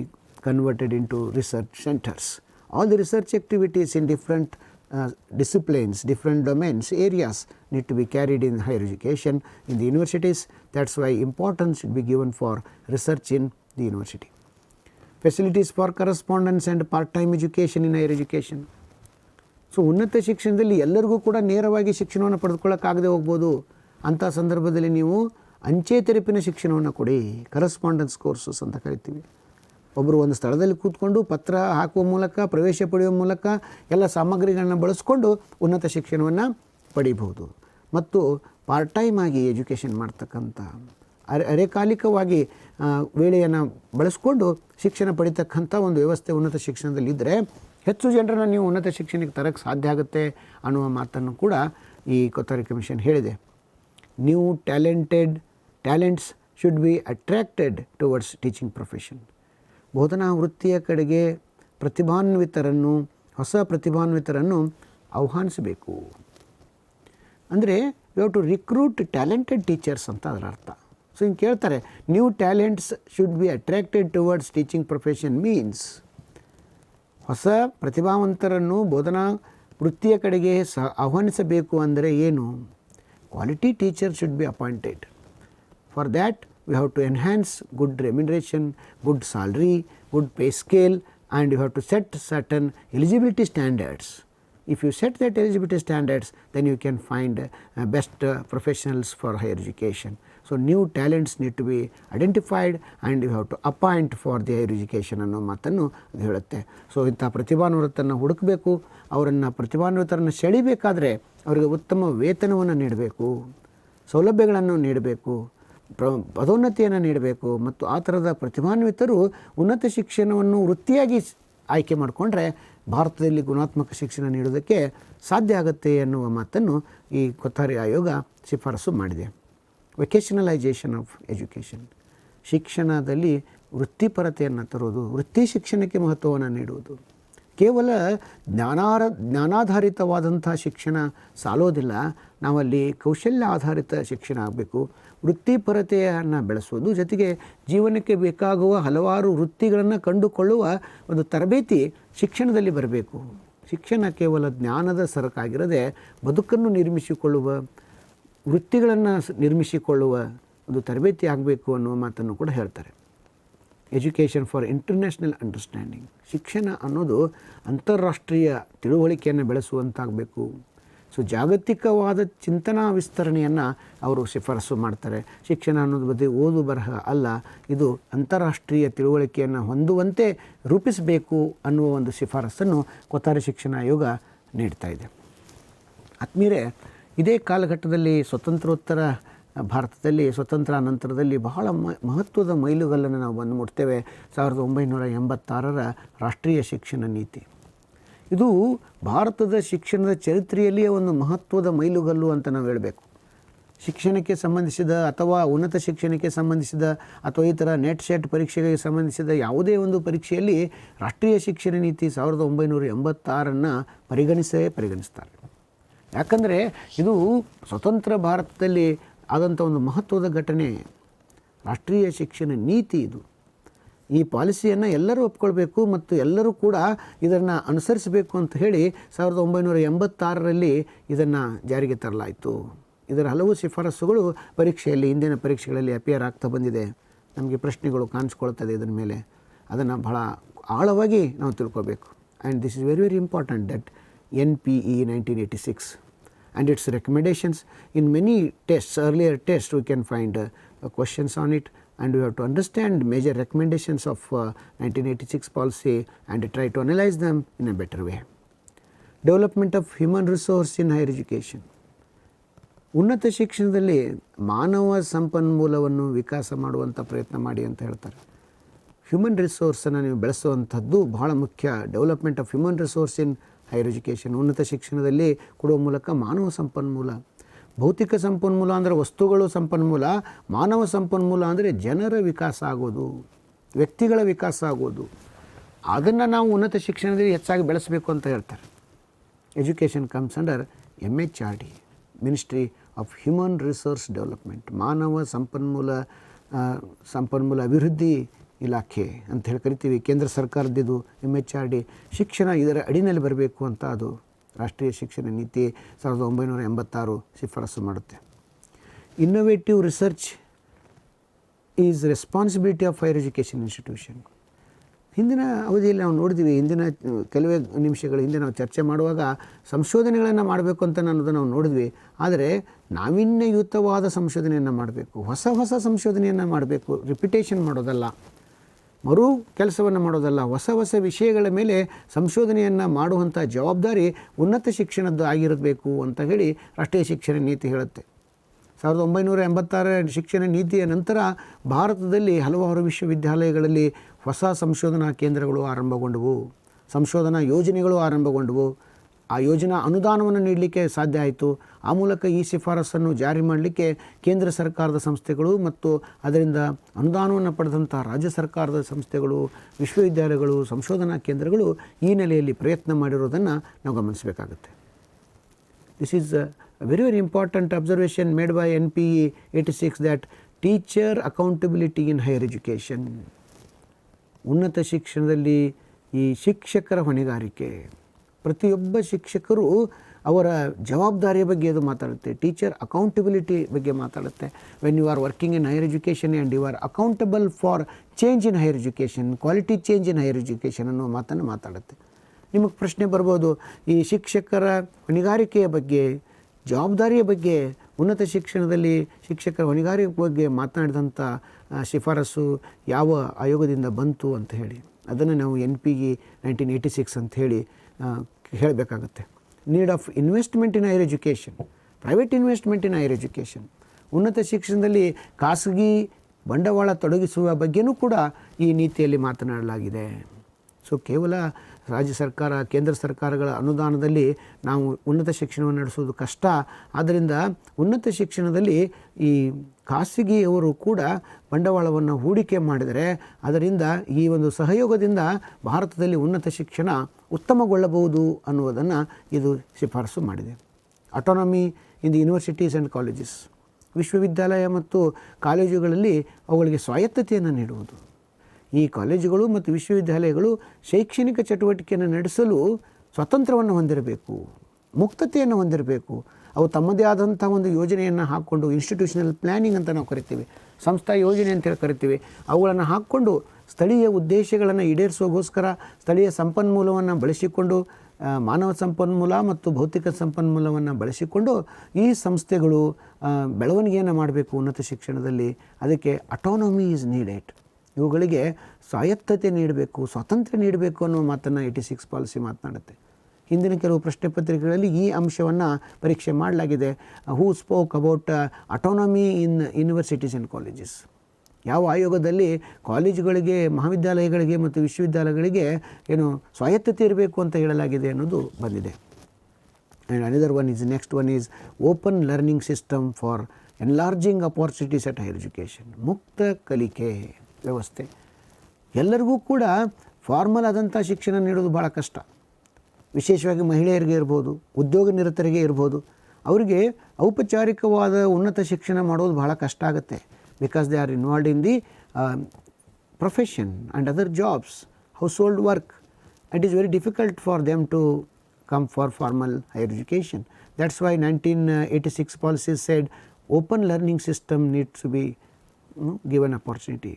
converted into research centers. All the research activities in different disciplines, different domains, areas need to be carried in higher education in the universities. That's why importance should be given for research in the university. Facilities for correspondence and part-time education in higher education. So ಉನ್ನತ ಶಿಕ್ಷಣದಲ್ಲಿ ಎಲ್ಲರಿಗೂ ಕೂಡ ನೇರವಾಗಿ ಶಿಕ್ಷಣವನ್ನು ಪಡೆದುಕೊಳ್ಳೋಕ್ಕಾಗದೆ ಹೋಗ್ಬೋದು. ಅಂಥ ಸಂದರ್ಭದಲ್ಲಿ ನೀವು ಅಂಚೆ ತೆರಪಿನ ಶಿಕ್ಷಣವನ್ನು ಕೊಡಿ. ಕರೆಸ್ಪಾಂಡೆನ್ಸ್ ಕೋರ್ಸಸ್ ಅಂತ ಕರಿತೀವಿ. ಒಬ್ಬರು ಒಂದು ಸ್ಥಳದಲ್ಲಿ ಕೂತ್ಕೊಂಡು ಪತ್ರ ಹಾಕುವ ಮೂಲಕ, ಪ್ರವೇಶ ಪಡೆಯುವ ಮೂಲಕ ಎಲ್ಲ ಸಾಮಗ್ರಿಗಳನ್ನ ಬಳಸ್ಕೊಂಡು ಉನ್ನತ ಶಿಕ್ಷಣವನ್ನು ಪಡೀಬಹುದು. ಮತ್ತು ಪಾರ್ಟ್ ಟೈಮ್ ಆಗಿ ಎಜುಕೇಷನ್ ಮಾಡ್ತಕ್ಕಂಥ, ಅರೆಕಾಲಿಕವಾಗಿ ವೇಳೆಯನ್ನು ಬಳಸ್ಕೊಂಡು ಶಿಕ್ಷಣ ಪಡಿತಕ್ಕಂಥ ಒಂದು ವ್ಯವಸ್ಥೆ ಉನ್ನತ ಶಿಕ್ಷಣದಲ್ಲಿ ಇದ್ದರೆ ಹೆಚ್ಚು ಜನರನ್ನು ನೀವು ಉನ್ನತ ಶಿಕ್ಷಣಕ್ಕೆ ತರಕ್ಕೆ ಸಾಧ್ಯ ಆಗುತ್ತೆ ಅನ್ನುವ ಮಾತನ್ನು ಕೂಡ ಈ ಕೊಥಾರಿ ಕಮಿಷನ್ ಹೇಳಿದೆ. New talents should be attracted towards teaching profession. ಬೋಧನಾ ವೃತ್ತಿಯ ಕಡೆಗೆ ಹೊಸ ಪ್ರತಿಭಾನ್ವಿತರನ್ನು ಆಹ್ವಾನಿಸಬೇಕು. ಅಂದರೆ you have to recruit talented teachers ಅಂತ ಅದರ ಅರ್ಥ. ಸೊ ಹಿಂಗೆ ಕೇಳ್ತಾರೆ, new talents should be attracted towards teaching profession means ಹೊಸ ಪ್ರತಿಭಾವಂತರನ್ನು ಬೋಧನಾ ವೃತ್ತಿಯ ಕಡೆಗೆ ಆಹ್ವಾನಿಸಬೇಕು ಅಂದರೆ ಏನು? Quality teacher should be appointed For that we have to enhance good remuneration, good salary, good pay scale, and you have to set certain eligibility standards. If you set that eligibility standards, then you can find best professionals for higher education. So new talents need to be identified and you have to appoint for the higher education ಅನ್ನೋ ಮಾತನ್ನು ಅದು ಹೇಳುತ್ತೆ. So ಇಂಥ ಪ್ರತಿಭಾನ್ವಿತರನ್ನು ಹುಡುಕಬೇಕು, ಅವರನ್ನು ಪ್ರತಿಭಾನ್ವಿತರನ್ನು ಸೆಳಿಬೇಕಾದರೆ ಅವರಿಗೆ ಉತ್ತಮ ವೇತನವನ್ನು ನೀಡಬೇಕು, ಸೌಲಭ್ಯಗಳನ್ನು ನೀಡಬೇಕು, ಪದೋನ್ನತಿಯನ್ನು ನೀಡಬೇಕು ಮತ್ತು ಆ ಥರದ ಪ್ರತಿಭಾನ್ವಿತರು ಉನ್ನತ ಶಿಕ್ಷಣವನ್ನು ವೃತ್ತಿಯಾಗಿ ಆಯ್ಕೆ ಮಾಡಿಕೊಂಡ್ರೆ ಭಾರತದಲ್ಲಿ ಗುಣಾತ್ಮಕ ಶಿಕ್ಷಣ ನೀಡೋದಕ್ಕೆ ಸಾಧ್ಯ ಆಗುತ್ತೆ ಎನ್ನುವ ಮಾತನ್ನು ಈ ಕೊಥಾರಿ ಆಯೋಗ ಶಿಫಾರಸು ಮಾಡಿದೆ. ವೆಕೇಷನಲೈಜೇಷನ್ ಆಫ್ ಎಜುಕೇಷನ್, ಶಿಕ್ಷಣದಲ್ಲಿ ವೃತ್ತಿಪರತೆಯನ್ನು ತರೋದು, ವೃತ್ತಿ ಶಿಕ್ಷಣಕ್ಕೆ ಮಹತ್ವವನ್ನು ನೀಡುವುದು. ಕೇವಲ ಜ್ಞಾನಾಧಾರಿತವಾದಂಥ ಶಿಕ್ಷಣ ಸಾಲೋದಿಲ್ಲ, ನಾವಲ್ಲಿ ಕೌಶಲ್ಯ ಆಧಾರಿತ ಶಿಕ್ಷಣ ಆಗಬೇಕು. ವೃತ್ತಿಪರತೆಯನ್ನು ಬೆಳೆಸುವುದು, ಜೊತೆಗೆ ಜೀವನಕ್ಕೆ ಬೇಕಾಗುವ ಹಲವಾರು ವೃತ್ತಿಗಳನ್ನು ಕಂಡುಕೊಳ್ಳುವ ಒಂದು ತರಬೇತಿ ಶಿಕ್ಷಣದಲ್ಲಿ ಬರಬೇಕು. ಶಿಕ್ಷಣ ಕೇವಲ ಜ್ಞಾನದ ಸರಕಾಗಿರದೆ ಬದುಕನ್ನು ನಿರ್ಮಿಸಿಕೊಳ್ಳುವ, ವೃತ್ತಿಗಳನ್ನು ನಿರ್ಮಿಸಿಕೊಳ್ಳುವ ಒಂದು ತರಬೇತಿ ಆಗಬೇಕು ಅನ್ನುವ ಮಾತನ್ನು ಕೂಡ ಹೇಳ್ತಾರೆ. ಎಜುಕೇಷನ್ ಫಾರ್ ಇಂಟರ್ನ್ಯಾಷನಲ್ ಅಂಡರ್ಸ್ಟ್ಯಾಂಡಿಂಗ್, ಶಿಕ್ಷಣ ಅನ್ನೋದು ಅಂತಾರಾಷ್ಟ್ರೀಯ ತಿಳುವಳಿಕೆಯನ್ನು ಬೆಳೆಸುವಂತಾಗಬೇಕು. ಸೊ ಜಾಗತಿಕವಾದ ಚಿಂತನಾ ವಿಸ್ತರಣೆಯನ್ನು ಅವರು ಶಿಫಾರಸು ಮಾಡ್ತಾರೆ. ಶಿಕ್ಷಣ ಅನ್ನೋದು ಬರೀ ಓದು ಬರಹ ಅಲ್ಲ, ಇದು ಅಂತಾರಾಷ್ಟ್ರೀಯ ತಿಳುವಳಿಕೆಯನ್ನು ಹೊಂದುವಂತೆ ರೂಪಿಸಬೇಕು ಅನ್ನುವ ಒಂದು ಶಿಫಾರಸನ್ನು ಕೊಥಾರಿ ಶಿಕ್ಷಣ ಆಯೋಗ ನೀಡ್ತಾ ಇದೆ. ಆತ್ಮೀಯರೇ, ಇದೇ ಕಾಲಘಟ್ಟದಲ್ಲಿ ಸ್ವತಂತ್ರೋತ್ತರ ಭಾರತದಲ್ಲಿ ಸ್ವತಂತ್ರ ನಂತರದಲ್ಲಿ ಬಹಳ ಮಹತ್ವದ ಮೈಲುಗಲ್ಲನ್ನು ನಾವು ಬಂದು ಮುಟ್ತೇವೆ. 1986ರ ರಾಷ್ಟ್ರೀಯ ಶಿಕ್ಷಣ ನೀತಿ. ಇದು ಭಾರತದ ಶಿಕ್ಷಣದ ಚರಿತ್ರೆಯಲ್ಲಿಯೇ ಒಂದು ಮಹತ್ವದ ಮೈಲುಗಲ್ಲು ಅಂತ ನಾವು ಹೇಳಬೇಕು. ಶಿಕ್ಷಣಕ್ಕೆ ಸಂಬಂಧಿಸಿದ ಅಥವಾ ಉನ್ನತ ಶಿಕ್ಷಣಕ್ಕೆ ಸಂಬಂಧಿಸಿದ ಅಥವಾ ಈ ಥರ ನೆಟ್ ಸೆಟ್ ಪರೀಕ್ಷೆಗೆ ಸಂಬಂಧಿಸಿದ ಯಾವುದೇ ಒಂದು ಪರೀಕ್ಷೆಯಲ್ಲಿ ರಾಷ್ಟ್ರೀಯ ಶಿಕ್ಷಣ ನೀತಿ 1986 ಪರಿಗಣಿಸ್ತಾರೆ. ಯಾಕಂದರೆ ಇದು ಸ್ವತಂತ್ರ ಭಾರತದಲ್ಲಿ ಆದಂಥ ಒಂದು ಮಹತ್ವದ ಘಟನೆ, ರಾಷ್ಟ್ರೀಯ ಶಿಕ್ಷಣ ನೀತಿ. ಇದು ಈ ಪಾಲಿಸಿಯನ್ನು ಎಲ್ಲರೂ ಒಪ್ಕೊಳ್ಬೇಕು ಮತ್ತು ಎಲ್ಲರೂ ಕೂಡ ಇದನ್ನು ಅನುಸರಿಸಬೇಕು ಅಂತ ಹೇಳಿ 1986ರಲ್ಲಿ ಇದನ್ನು ಜಾರಿಗೆ ತರಲಾಯಿತು. ಇದರ ಹಲವು ಶಿಫಾರಸುಗಳು ಪರೀಕ್ಷೆಯಲ್ಲಿ, ಇಂದಿನ ಪರೀಕ್ಷೆಗಳಲ್ಲಿ ಅಪಿಯರ್ ಆಗ್ತಾ ಬಂದಿದೆ. ನಮಗೆ ಪ್ರಶ್ನೆಗಳು ಕಾಣಿಸ್ಕೊಳ್ತದೆ ಇದರ ಮೇಲೆ. ಅದನ್ನು ಬಹಳ ಆಳವಾಗಿ ನಾವು ತಿಳ್ಕೋಬೇಕು. And this is very very important that NPE 1986 and its recommendations. In many tests, earlier tests, we can find questions on it, and we have to understand major recommendations of 1986 policy and try to analyze them in a better way. Development of human resource in higher education. ಉನ್ನತ ಶಿಕ್ಷಣದಲ್ಲಿ ಮಾನವ ಸಂಪನ್ಮೂಲವನ್ನು ವಿಕಾಸ ಮಾಡುವಂಥ ಪ್ರಯತ್ನ ಮಾಡಿ ಅಂತ ಹೇಳ್ತಾರೆ. ಹ್ಯೂಮನ್ ರಿಸೋರ್ಸನ್ನು ನೀವು ಬೆಳೆಸುವಂಥದ್ದು ಬಹಳ ಮುಖ್ಯ. Development of human resource in higher education, ಉನ್ನತ ಶಿಕ್ಷಣದಲ್ಲಿ ಕೊಡುವ ಮೂಲಕ ಮಾನವ ಸಂಪನ್ಮೂಲ. ಭೌತಿಕ ಸಂಪನ್ಮೂಲ ಅಂದರೆ ವಸ್ತುಗಳು ಸಂಪನ್ಮೂಲ, ಮಾನವ ಸಂಪನ್ಮೂಲ ಅಂದರೆ ಜನರ ವಿಕಾಸ ಆಗೋದು, ವ್ಯಕ್ತಿಗಳ ವಿಕಾಸ ಆಗೋದು. ಅದನ್ನು ನಾವು ಉನ್ನತ ಶಿಕ್ಷಣದಲ್ಲಿ ಹೆಚ್ಚಾಗಿ ಬೆಳೆಸಬೇಕು ಅಂತ ಹೇಳ್ತಾರೆ. Education comes under MHRD, ministry of human resource development, ಮಾನವ ಸಂಪನ್ಮೂಲ ಅಭಿವೃದ್ಧಿ ಇಲಾಖೆ ಅಂತ ಹೇಳಿ ಕರಿತೀವಿ. ಕೇಂದ್ರ ಸರ್ಕಾರದ್ದು MHRD. ಶಿಕ್ಷಣ ಇದರ ಅಡಿನಲ್ಲಿ ಬರಬೇಕು ಅಂತ ಅದು ರಾಷ್ಟ್ರೀಯ ಶಿಕ್ಷಣ ನೀತಿ 1986 ಶಿಫಾರಸು ಮಾಡುತ್ತೆ. Innovative research is responsibility of higher education institution. ಹಿಂದಿನ ಅವಧಿಯಲ್ಲಿ ನಾವು ನೋಡಿದ್ವಿ, ಹಿಂದಿನ ಕೆಲವೇ ನಿಮಿಷಗಳ ಹಿಂದೆ ನಾವು ಚರ್ಚೆ ಮಾಡುವಾಗ ಸಂಶೋಧನೆಗಳನ್ನು ಮಾಡಬೇಕು ಅಂತ ನಾವು ನೋಡಿದ್ವಿ. ಆದರೆ ನಾವೀನ್ಯಯುತವಾದ ಸಂಶೋಧನೆಯನ್ನು ಮಾಡಬೇಕು, ಹೊಸ ಸಂಶೋಧನೆಯನ್ನು ಮಾಡಬೇಕು, ರಿಪಿಟೇಷನ್ ಮಾಡೋದಲ್ಲ, ಮರು ಕೆಲಸವನ್ನು ಮಾಡೋದಲ್ಲ, ಹೊಸ ವಿಷಯಗಳ ಮೇಲೆ ಸಂಶೋಧನೆಯನ್ನು ಮಾಡುವಂಥ ಜವಾಬ್ದಾರಿ ಉನ್ನತ ಶಿಕ್ಷಣದ್ದು ಆಗಿರಬೇಕು ಅಂತ ಹೇಳಿ ರಾಷ್ಟ್ರೀಯ ಶಿಕ್ಷಣ ನೀತಿ ಹೇಳುತ್ತೆ. 1986 ಶಿಕ್ಷಣ ನೀತಿಯ ನಂತರ ಭಾರತದಲ್ಲಿ ಹಲವಾರು ವಿಶ್ವವಿದ್ಯಾಲಯಗಳಲ್ಲಿ ಹೊಸ ಸಂಶೋಧನಾ ಕೇಂದ್ರಗಳು ಆರಂಭಗೊಂಡವು, ಸಂಶೋಧನಾ ಯೋಜನೆಗಳು ಆರಂಭಗೊಂಡವು. ಆ ಯೋಜನಾ ಅನುದಾನವನ್ನು ನೀಡಲಿಕ್ಕೆ ಸಾಧ್ಯ ಆಯಿತು. ಆ ಮೂಲಕ ಈ ಶಿಫಾರಸನ್ನು ಜಾರಿ ಮಾಡಲಿಕ್ಕೆ ಕೇಂದ್ರ ಸರ್ಕಾರದ ಸಂಸ್ಥೆಗಳು ಮತ್ತು ಅದರಿಂದ ಅನುದಾನವನ್ನು ಪಡೆದಂಥ ರಾಜ್ಯ ಸರ್ಕಾರದ ಸಂಸ್ಥೆಗಳು, ವಿಶ್ವವಿದ್ಯಾಲಯಗಳು, ಸಂಶೋಧನಾ ಕೇಂದ್ರಗಳು ಈ ನೆಲೆಯಲ್ಲಿ ಪ್ರಯತ್ನ ಮಾಡಿರೋದನ್ನು ನಾವು ಗಮನಿಸಬೇಕಾಗುತ್ತೆ. This is a very very important observation made by NPE 86 that teacher accountability in higher education. ಉನ್ನತ ಶಿಕ್ಷಣದಲ್ಲಿ ಈ ಶಿಕ್ಷಕರ ಹೊಣೆಗಾರಿಕೆ, ಪ್ರತಿಯೊಬ್ಬ ಶಿಕ್ಷಕರು ಅವರ ಜವಾಬ್ದಾರಿಯ ಬಗ್ಗೆ ಅದು ಮಾತಾಡುತ್ತೆ. ಟೀಚರ್ ಅಕೌಂಟಬಿಲಿಟಿ ಬಗ್ಗೆ ಮಾತಾಡುತ್ತೆ. When you are working in higher education and you are accountable for change in higher education, quality change in higher education ಅನ್ನೋ ಮಾತನ್ನು ಮಾತಾಡುತ್ತೆ. ನಿಮಗೆ ಪ್ರಶ್ನೆ ಬರ್ಬೋದು, ಈ ಶಿಕ್ಷಕರ ಹೊಣೆಗಾರಿಕೆಯ ಬಗ್ಗೆ, ಜವಾಬ್ದಾರಿಯ ಬಗ್ಗೆ, ಉನ್ನತ ಶಿಕ್ಷಣದಲ್ಲಿ ಶಿಕ್ಷಕರ ಹೊಣೆಗಾರಿಕೆ ಬಗ್ಗೆ ಮಾತನಾಡಿದಂಥ ಶಿಫಾರಸು ಯಾವ ಆಯೋಗದಿಂದ ಬಂತು ಅಂತ ಹೇಳಿ. ಅದನ್ನು ನಾವು NPE 1986 ಅಂತ ಹೇಳಿ ಹೇಳಬೇಕಾಗುತ್ತೆ. Need of investment in higher education, private investment in higher education, ಉನ್ನತ ಶಿಕ್ಷಣದಲ್ಲಿ ಖಾಸಗಿ ಬಂಡವಾಳ ತೊಡಗಿಸುವ ಬಗ್ಗೆಯೂ ಕೂಡ ಈ ನೀತಿಯಲ್ಲಿ ಮಾತನಾಡಲಾಗಿದೆ. ಸೊ ಕೇವಲ ರಾಜ್ಯ ಸರ್ಕಾರ, ಕೇಂದ್ರ ಸರ್ಕಾರಗಳ ಅನುದಾನದಲ್ಲಿ ನಾವು ಉನ್ನತ ಶಿಕ್ಷಣವನ್ನು ನಡೆಸೋದು ಕಷ್ಟ. ಆದ್ದರಿಂದ ಉನ್ನತ ಶಿಕ್ಷಣದಲ್ಲಿ ಈ ಖಾಸಗಿಯವರು ಕೂಡ ಬಂಡವಾಳವನ್ನು ಹೂಡಿಕೆ ಮಾಡಿದರೆ ಅದರಿಂದ ಈ ಒಂದು ಸಹಯೋಗದಿಂದ ಭಾರತದಲ್ಲಿ ಉನ್ನತ ಶಿಕ್ಷಣ ಉತ್ತಮಗೊಳ್ಳಬಹುದು ಅನ್ನುವುದನ್ನು ಇದು ಶಿಫಾರಸು ಮಾಡಿದೆ. Autonomy in the universities and colleges, ವಿಶ್ವವಿದ್ಯಾಲಯ ಮತ್ತು ಕಾಲೇಜುಗಳಲ್ಲಿ ಅವುಗಳಿಗೆ ಸ್ವಾಯತ್ತತೆಯನ್ನು ನೀಡುವುದು. ಈ ಕಾಲೇಜುಗಳು ಮತ್ತು ವಿಶ್ವವಿದ್ಯಾಲಯಗಳು ಶೈಕ್ಷಣಿಕ ಚಟುವಟಿಕೆಯನ್ನು ನಡೆಸಲು ಸ್ವಾತಂತ್ರ್ಯವನ್ನು ಹೊಂದಿರಬೇಕು, ಮುಕ್ತತೆಯನ್ನು ಹೊಂದಿರಬೇಕು. ಅವು ತಮ್ಮದೇ ಆದಂಥ ಒಂದು ಯೋಜನೆಯನ್ನು ಹಾಕ್ಕೊಂಡು, ಇನ್ಸ್ಟಿಟ್ಯೂಷನಲ್ ಪ್ಲ್ಯಾನಿಂಗ್ ಅಂತ ನಾವು ಕರಿತೀವಿ, ಸಂಸ್ಥಾ ಯೋಜನೆ ಅಂತೇಳಿ ಕರಿತೀವಿ, ಅವುಗಳನ್ನು ಹಾಕ್ಕೊಂಡು ಸ್ಥಳೀಯ ಉದ್ದೇಶಗಳನ್ನು ಈಡೇರಿಸೋಗೋಸ್ಕರ ಸ್ಥಳೀಯ ಸಂಪನ್ಮೂಲವನ್ನು ಬಳಸಿಕೊಂಡು, ಮಾನವ ಸಂಪನ್ಮೂಲ ಮತ್ತು ಭೌತಿಕ ಸಂಪನ್ಮೂಲವನ್ನು ಬಳಸಿಕೊಂಡು ಈ ಸಂಸ್ಥೆಗಳು ಬೆಳವಣಿಗೆಯನ್ನು ಮಾಡಬೇಕು ಉನ್ನತ ಶಿಕ್ಷಣದಲ್ಲಿ. ಅದಕ್ಕೆ ಅಟಾನಮಿ ಈಸ್ ನೀಡೆಡ್. ಇವುಗಳಿಗೆ ಸ್ವಾಯತ್ತತೆ ನೀಡಬೇಕು, ಸ್ವಾತಂತ್ರ್ಯ ನೀಡಬೇಕು ಅನ್ನೋ ಮಾತನ್ನು 86 ಪಾಲಿಸಿ ಮಾತನಾಡುತ್ತೆ. ಹಿಂದಿನ ಕೆಲವು ಪ್ರಶ್ನೆ ಪತ್ರಿಕೆಗಳಲ್ಲಿ ಈ ಅಂಶವನ್ನು ಪರೀಕ್ಷೆ ಮಾಡಲಾಗಿದೆ. Who spoke about autonomy in universities and colleges. ಯಾವ ಆಯೋಗದಲ್ಲಿ ಕಾಲೇಜುಗಳಿಗೆ, ಮಹಾವಿದ್ಯಾಲಯಗಳಿಗೆ ಮತ್ತು ವಿಶ್ವವಿದ್ಯಾಲಯಗಳಿಗೆ ಏನು ಸ್ವಾಯತ್ತತೆ ಇರಬೇಕು ಅಂತ ಹೇಳಲಾಗಿದೆ ಅನ್ನೋದು ಬಂದಿದೆ. And another one is, next one is open learning system for enlarging opportunities at higher education. ಮುಕ್ತ ಕಲಿಕೆ ವ್ಯವಸ್ಥೆ. ಎಲ್ಲರಿಗೂ ಕೂಡ ಫಾರ್ಮಲ್ ಆದಂಥ ಶಿಕ್ಷಣ ನೀಡೋದು ಭಾಳ ಕಷ್ಟ. ವಿಶೇಷವಾಗಿ ಮಹಿಳೆಯರಿಗೆ ಇರ್ಬೋದು, ಉದ್ಯೋಗ ನಿರತರಿಗೆ ಇರ್ಬೋದು. ಅವರಿಗೆ ಔಪಚಾರಿಕವಾದ ಉನ್ನತ ಶಿಕ್ಷಣ ಮಾಡೋದು ಭಾಳ ಕಷ್ಟ ಆಗುತ್ತೆ. Because they are involved in the profession and other jobs, household work. It is very difficult for them to come for formal higher education. That's why 1986 policy said open learning system needs to be given opportunity.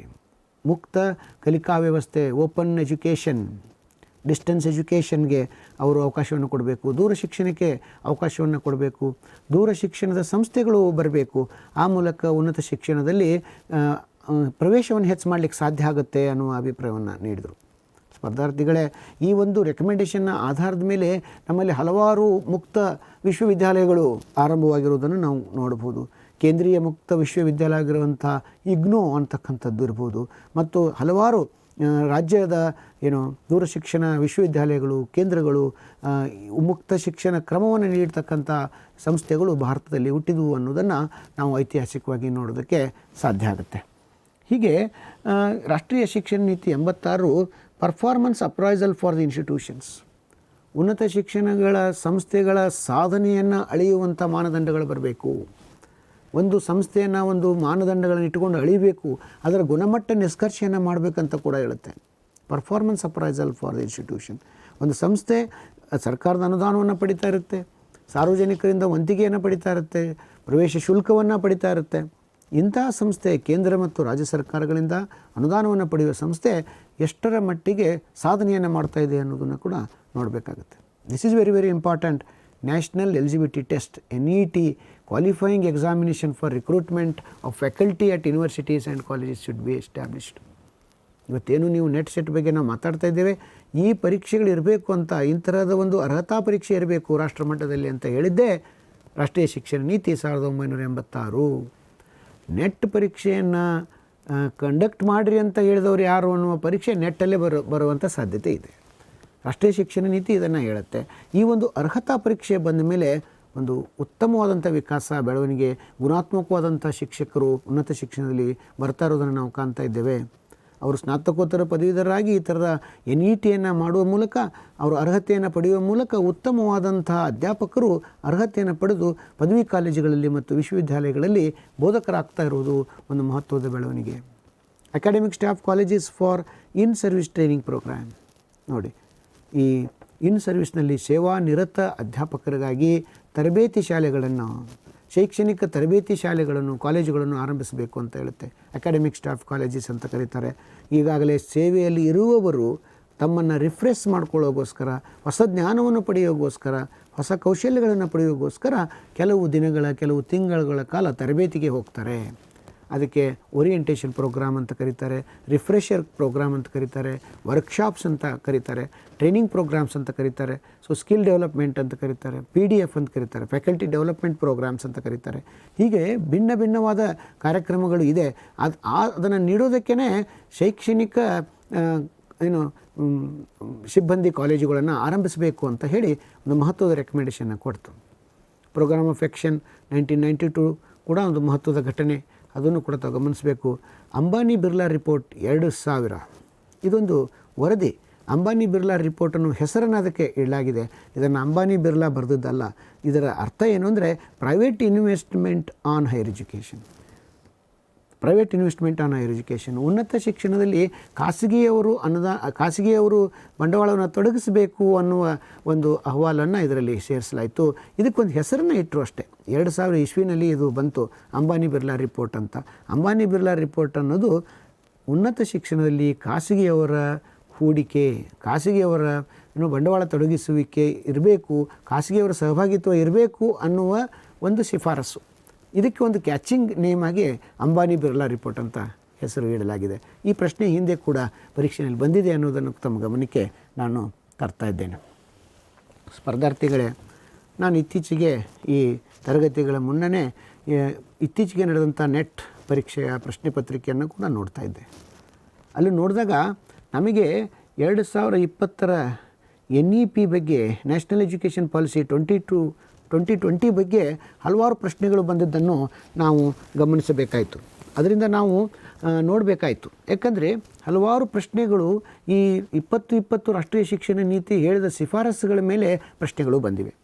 ಮುಕ್ತ ಕಲಿಕಾ ವ್ಯವಸ್ಥೆ, open education, distance ಎಜುಕೇಷನ್ಗೆ ಅವರು ಅವಕಾಶವನ್ನು ಕೊಡಬೇಕು. ದೂರ ಶಿಕ್ಷಣಕ್ಕೆ ಅವಕಾಶವನ್ನು ಕೊಡಬೇಕು. ದೂರ ಶಿಕ್ಷಣದ ಸಂಸ್ಥೆಗಳು ಬರಬೇಕು. ಆ ಮೂಲಕ ಉನ್ನತ ಶಿಕ್ಷಣದಲ್ಲಿ ಪ್ರವೇಶವನ್ನು ಹೆಚ್ಚು ಮಾಡಲಿಕ್ಕೆ ಸಾಧ್ಯ ಆಗುತ್ತೆ ಅನ್ನುವ ಅಭಿಪ್ರಾಯವನ್ನು ನೀಡಿದರು. ಸ್ಪರ್ಧಾರ್ಥಿಗಳೇ, ಈ ಒಂದು ರೆಕಮೆಂಡೇಷನ್ನ ಆಧಾರದ ಮೇಲೆ ನಮ್ಮಲ್ಲಿ ಹಲವಾರು ಮುಕ್ತ ವಿಶ್ವವಿದ್ಯಾಲಯಗಳು ಆರಂಭವಾಗಿರುವುದನ್ನು ನಾವು ನೋಡ್ಬೋದು. ಕೇಂದ್ರೀಯ ಮುಕ್ತ ವಿಶ್ವವಿದ್ಯಾಲಯ ಆಗಿರುವಂಥ ಇಗ್ನೋ ಅಂತಕ್ಕಂಥದ್ದು ಇರ್ಬೋದು, ಮತ್ತು ಹಲವಾರು ರಾಜ್ಯದ ದೂರ ಶಿಕ್ಷಣ ವಿಶ್ವವಿದ್ಯಾಲಯಗಳು, ಕೇಂದ್ರಗಳು, ಮುಕ್ತ ಶಿಕ್ಷಣ ಕ್ರಮವನ್ನು ನೀಡ್ತಕ್ಕಂಥ ಸಂಸ್ಥೆಗಳು ಭಾರತದಲ್ಲಿ ಹುಟ್ಟಿದವು ಅನ್ನೋದನ್ನು ನಾವು ಐತಿಹಾಸಿಕವಾಗಿ ನೋಡೋದಕ್ಕೆ ಸಾಧ್ಯ ಆಗುತ್ತೆ. ಹೀಗೆ ರಾಷ್ಟ್ರೀಯ ಶಿಕ್ಷಣ ನೀತಿ 86 performance appraisal for the institutions, ಉನ್ನತ ಶಿಕ್ಷಣಗಳ ಸಂಸ್ಥೆಗಳ ಸಾಧನೆಯನ್ನು ಅಳೆಯುವಂಥ ಮಾನದಂಡಗಳು ಬರಬೇಕು. ಒಂದು ಸಂಸ್ಥೆಯನ್ನು ಒಂದು ಮಾನದಂಡಗಳನ್ನು ಇಟ್ಟುಕೊಂಡು ಅಳಿಬೇಕು, ಅದರ ಗುಣಮಟ್ಟ ನಿಷ್ಕರ್ಷೆಯನ್ನು ಮಾಡಬೇಕಂತ ಕೂಡ ಹೇಳುತ್ತೆ. Performance appraisal for the institution. ಒಂದು ಸಂಸ್ಥೆ ಸರ್ಕಾರದ ಅನುದಾನವನ್ನು ಪಡಿತಾ ಇರುತ್ತೆ, ಸಾರ್ವಜನಿಕರಿಂದ ವಂತಿಗೆಯನ್ನು ಪಡಿತಾ ಇರುತ್ತೆ, ಪ್ರವೇಶ ಶುಲ್ಕವನ್ನು ಪಡಿತಾ ಇರುತ್ತೆ. ಇಂತಹ ಸಂಸ್ಥೆ, ಕೇಂದ್ರ ಮತ್ತು ರಾಜ್ಯ ಸರ್ಕಾರಗಳಿಂದ ಅನುದಾನವನ್ನು ಪಡೆಯುವ ಸಂಸ್ಥೆ ಎಷ್ಟರ ಮಟ್ಟಿಗೆ ಸಾಧನೆಯನ್ನು ಮಾಡ್ತಾ ಇದೆ ಅನ್ನೋದನ್ನು ಕೂಡ ನೋಡಬೇಕಾಗುತ್ತೆ. This is very very important. National eligibility test, NET, qualifying examination for recruitment of faculty at universities and colleges should be established. ಇವತ್ತೇನು ನೀವು ನೆಟ್ ಸೆಟ್ ಬಗ್ಗೆ ನಾವು ಮಾತಾಡ್ತಾ ಇದ್ದೇವೆ, ಈ ಪರೀಕ್ಷೆಗಳು ಇರಬೇಕು ಅಂತ, ಇಂಥರದ ಒಂದು ಅರ್ಹತಾ ಪರೀಕ್ಷೆ ಇರಬೇಕು ರಾಷ್ಟ್ರ ಮಟ್ಟದಲ್ಲಿ ಅಂತ ಹೇಳಿದ್ದೇ ರಾಷ್ಟ್ರೀಯ ಶಿಕ್ಷಣ ನೀತಿ 1986. ನೆಟ್ ಪರೀಕ್ಷೆಯನ್ನು ಕಂಡಕ್ಟ್ ಮಾಡಿರಿ ಅಂತ ಹೇಳಿದವರು ಯಾರು ಅನ್ನುವ ಪರೀಕ್ಷೆ ನೆಟ್ಟಲ್ಲೇ ಬರುವಂಥ ಸಾಧ್ಯತೆ ಇದೆ. ರಾಷ್ಟ್ರೀಯ ಶಿಕ್ಷಣ ನೀತಿ ಇದನ್ನು ಹೇಳುತ್ತೆ. ಈ ಒಂದು ಅರ್ಹತಾ ಪರೀಕ್ಷೆ ಬಂದ ಮೇಲೆ ಒಂದು ಉತ್ತಮವಾದಂಥ ವಿಕಾಸ, ಬೆಳವಣಿಗೆ, ಗುಣಾತ್ಮಕವಾದಂಥ ಶಿಕ್ಷಕರು ಉನ್ನತ ಶಿಕ್ಷಣದಲ್ಲಿ ಬರ್ತಾ ಇರೋದನ್ನು ನಾವು ಕಾಣ್ತಾ ಇದ್ದೇವೆ. ಅವರು ಸ್ನಾತಕೋತ್ತರ ಪದವೀಧರರಾಗಿ ಈ ಥರದ NETಯನ್ನು ಮಾಡುವ ಮೂಲಕ, ಅವರು ಅರ್ಹತೆಯನ್ನು ಪಡೆಯುವ ಮೂಲಕ ಉತ್ತಮವಾದಂಥ ಅಧ್ಯಾಪಕರು ಅರ್ಹತೆಯನ್ನು ಪಡೆದು ಪದವಿ ಕಾಲೇಜುಗಳಲ್ಲಿ ಮತ್ತು ವಿಶ್ವವಿದ್ಯಾಲಯಗಳಲ್ಲಿ ಬೋಧಕರಾಗ್ತಾ ಇರುವುದು ಒಂದು ಮಹತ್ವದ ಬೆಳವಣಿಗೆ. Academic staff colleges for in service training programme. ನೋಡಿ, ಈ ಇನ್ ಸರ್ವಿಸ್ನಲ್ಲಿ ಸೇವಾ ನಿರತ ಅಧ್ಯಾಪಕರಿಗಾಗಿ ತರಬೇತಿ ಶಾಲೆಗಳನ್ನು, ಶೈಕ್ಷಣಿಕ ತರಬೇತಿ ಶಾಲೆಗಳನ್ನು, ಕಾಲೇಜುಗಳನ್ನು ಆರಂಭಿಸಬೇಕು ಅಂತ ಹೇಳುತ್ತೆ. ಅಕಾಡೆಮಿಕ್ ಸ್ಟಾಫ್ ಕಾಲೇಜಸ್ ಅಂತ ಕರೀತಾರೆ. ಈಗಾಗಲೇ ಸೇವೆಯಲ್ಲಿ ಇರುವವರು ತಮ್ಮನ್ನು ರಿಫ್ರೆಶ್ ಮಾಡ್ಕೊಳ್ಳೋಗೋಸ್ಕರ, ಹೊಸ ಜ್ಞಾನವನ್ನು ಪಡೆಯೋಗೋಸ್ಕರ, ಹೊಸ ಕೌಶಲ್ಯಗಳನ್ನು ಪಡೆಯೋಗೋಸ್ಕರ ಕೆಲವು ದಿನಗಳ, ಕೆಲವು ತಿಂಗಳುಗಳ ಕಾಲ ತರಬೇತಿಗೆ ಹೋಗ್ತಾರೆ. ಅದಕ್ಕೆ ಓರಿಯೆಂಟೇಷನ್ ಪ್ರೋಗ್ರಾಮ್ ಅಂತ ಕರೀತಾರೆ, ರಿಫ್ರೆಷರ್ ಪ್ರೋಗ್ರಾಮ್ ಅಂತ ಕರೀತಾರೆ, ವರ್ಕ್ಶಾಪ್ಸ್ ಅಂತ ಕರೀತಾರೆ, ಟ್ರೈನಿಂಗ್ ಪ್ರೋಗ್ರಾಮ್ಸ್ ಅಂತ ಕರೀತಾರೆ, ಸೊ ಸ್ಕಿಲ್ ಡೆವಲಪ್ಮೆಂಟ್ ಅಂತ ಕರೀತಾರೆ, PDF ಅಂತ ಕರೀತಾರೆ, ಫ್ಯಾಕಲ್ಟಿ ಡೆವಲಪ್ಮೆಂಟ್ ಪ್ರೋಗ್ರಾಮ್ಸ್ ಅಂತ ಕರೀತಾರೆ. ಹೀಗೆ ಭಿನ್ನ ಭಿನ್ನವಾದ ಕಾರ್ಯಕ್ರಮಗಳು ಇದೆ. ಅದನ್ನು ನೀಡೋದಕ್ಕೇ ಶೈಕ್ಷಣಿಕ ಸಿಬ್ಬಂದಿ ಕಾಲೇಜುಗಳನ್ನು ಆರಂಭಿಸಬೇಕು ಅಂತ ಹೇಳಿ ಒಂದು ಮಹತ್ವದ ರೆಕಮೆಂಡೇಷನ್ನ ಕೊಡ್ತು. ಪ್ರೋಗ್ರಾಮ್ ಆಫ್ ಆ್ಯಕ್ಷನ್ 1992 ಕೂಡ ಒಂದು ಮಹತ್ವದ ಘಟನೆ, ಅದನ್ನು ಕೂಡ ತಾವು ಗಮನಿಸಬೇಕು. ಅಂಬಾನಿ ಬಿರ್ಲಾ ರಿಪೋರ್ಟ್ 2000 ಇದೊಂದು ವರದಿ. ಅಂಬಾನಿ ಬಿರ್ಲಾ ರಿಪೋರ್ಟನ್ನು ಹೆಸರನ್ನು ಅದಕ್ಕೆ ಇಡಲಾಗಿದೆ. ಇದನ್ನು ಅಂಬಾನಿ ಬಿರ್ಲಾ ಬರೆದದ್ದಲ್ಲ. ಇದರ ಅರ್ಥ ಏನು ಅಂದರೆ private investment on higher education. Private investment on higher education, ಉನ್ನತ ಶಿಕ್ಷಣದಲ್ಲಿ ಖಾಸಗಿಯವರು ಬಂಡವಾಳವನ್ನು ತೊಡಗಿಸಬೇಕು ಅನ್ನುವ ಒಂದು ಅಹವಾಲನ್ನು ಇದರಲ್ಲಿ ಸೇರಿಸಲಾಯಿತು. ಇದಕ್ಕೊಂದು ಹೆಸರನ್ನು ಇಟ್ಟರು ಅಷ್ಟೇ. 2000 ಇಸ್ವಿನಲ್ಲಿ ಇದು ಬಂತು, ಅಂಬಾನಿ ಬಿರ್ಲಾ ರಿಪೋರ್ಟ್ ಅಂತ. ಅಂಬಾನಿ ಬಿರ್ಲಾ ರಿಪೋರ್ಟ್ ಅನ್ನೋದು ಉನ್ನತ ಶಿಕ್ಷಣದಲ್ಲಿ ಖಾಸಗಿಯವರ ಹೂಡಿಕೆ, ಖಾಸಗಿಯವರ ಬಂಡವಾಳ ತೊಡಗಿಸುವಿಕೆ ಇರಬೇಕು, ಖಾಸಗಿಯವರ ಸಹಭಾಗಿತ್ವ ಇರಬೇಕು ಅನ್ನುವ ಒಂದು ಶಿಫಾರಸು. ಇದಕ್ಕೆ ಒಂದು ಕ್ಯಾಚಿಂಗ್ ನೇಮ್ ಆಗಿ ಅಂಬಾನಿ ಬಿರ್ಲಾ ರಿಪೋರ್ಟ್ ಅಂತ ಹೆಸರು ಇಡಲಾಗಿದೆ. ಈ ಪ್ರಶ್ನೆ ಹಿಂದೆ ಕೂಡ ಪರೀಕ್ಷೆಯಲ್ಲಿ ಬಂದಿದೆ ಅನ್ನೋದನ್ನು ತಮ್ಮ ಗಮನಕ್ಕೆ ನಾನು ತರ್ತಾ ಇದ್ದೇನೆ. ಸ್ಪರ್ಧಾರ್ಥಿಗಳೇ, ನಾನು ಇತ್ತೀಚೆಗೆ ಈ ತರಗತಿಗಳ ಮುನ್ನನೇ ಇತ್ತೀಚೆಗೆ ನಡೆದಂಥ ನೆಟ್ ಪರೀಕ್ಷೆಯ ಪ್ರಶ್ನೆ ಪತ್ರಿಕೆಯನ್ನು ಕೂಡ ನೋಡ್ತಾ ಇದ್ದೆ. ಅಲ್ಲಿ ನೋಡಿದಾಗ ನಮಗೆ 2020 NEP ಬಗ್ಗೆ, ನ್ಯಾಷನಲ್ ಎಜುಕೇಷನ್ ಪಾಲಿಸಿ 2020 ಬಗ್ಗೆ ಹಲವಾರು ಪ್ರಶ್ನೆಗಳು ಬಂದಿದ್ದನ್ನು ನಾವು ಗಮನಿಸಬೇಕಾಯಿತು. ಅದರಿಂದ ನಾವು ನೋಡಬೇಕಾಯಿತು. ಯಾಕಂದರೆ ಹಲವಾರು ಪ್ರಶ್ನೆಗಳು ಈ 2020 ರಾಷ್ಟ್ರೀಯ ಶಿಕ್ಷಣ ನೀತಿ ಹೇಳಿದ ಶಿಫಾರಸುಗಳ ಮೇಲೆ ಪ್ರಶ್ನೆಗಳು ಬಂದಿವೆ.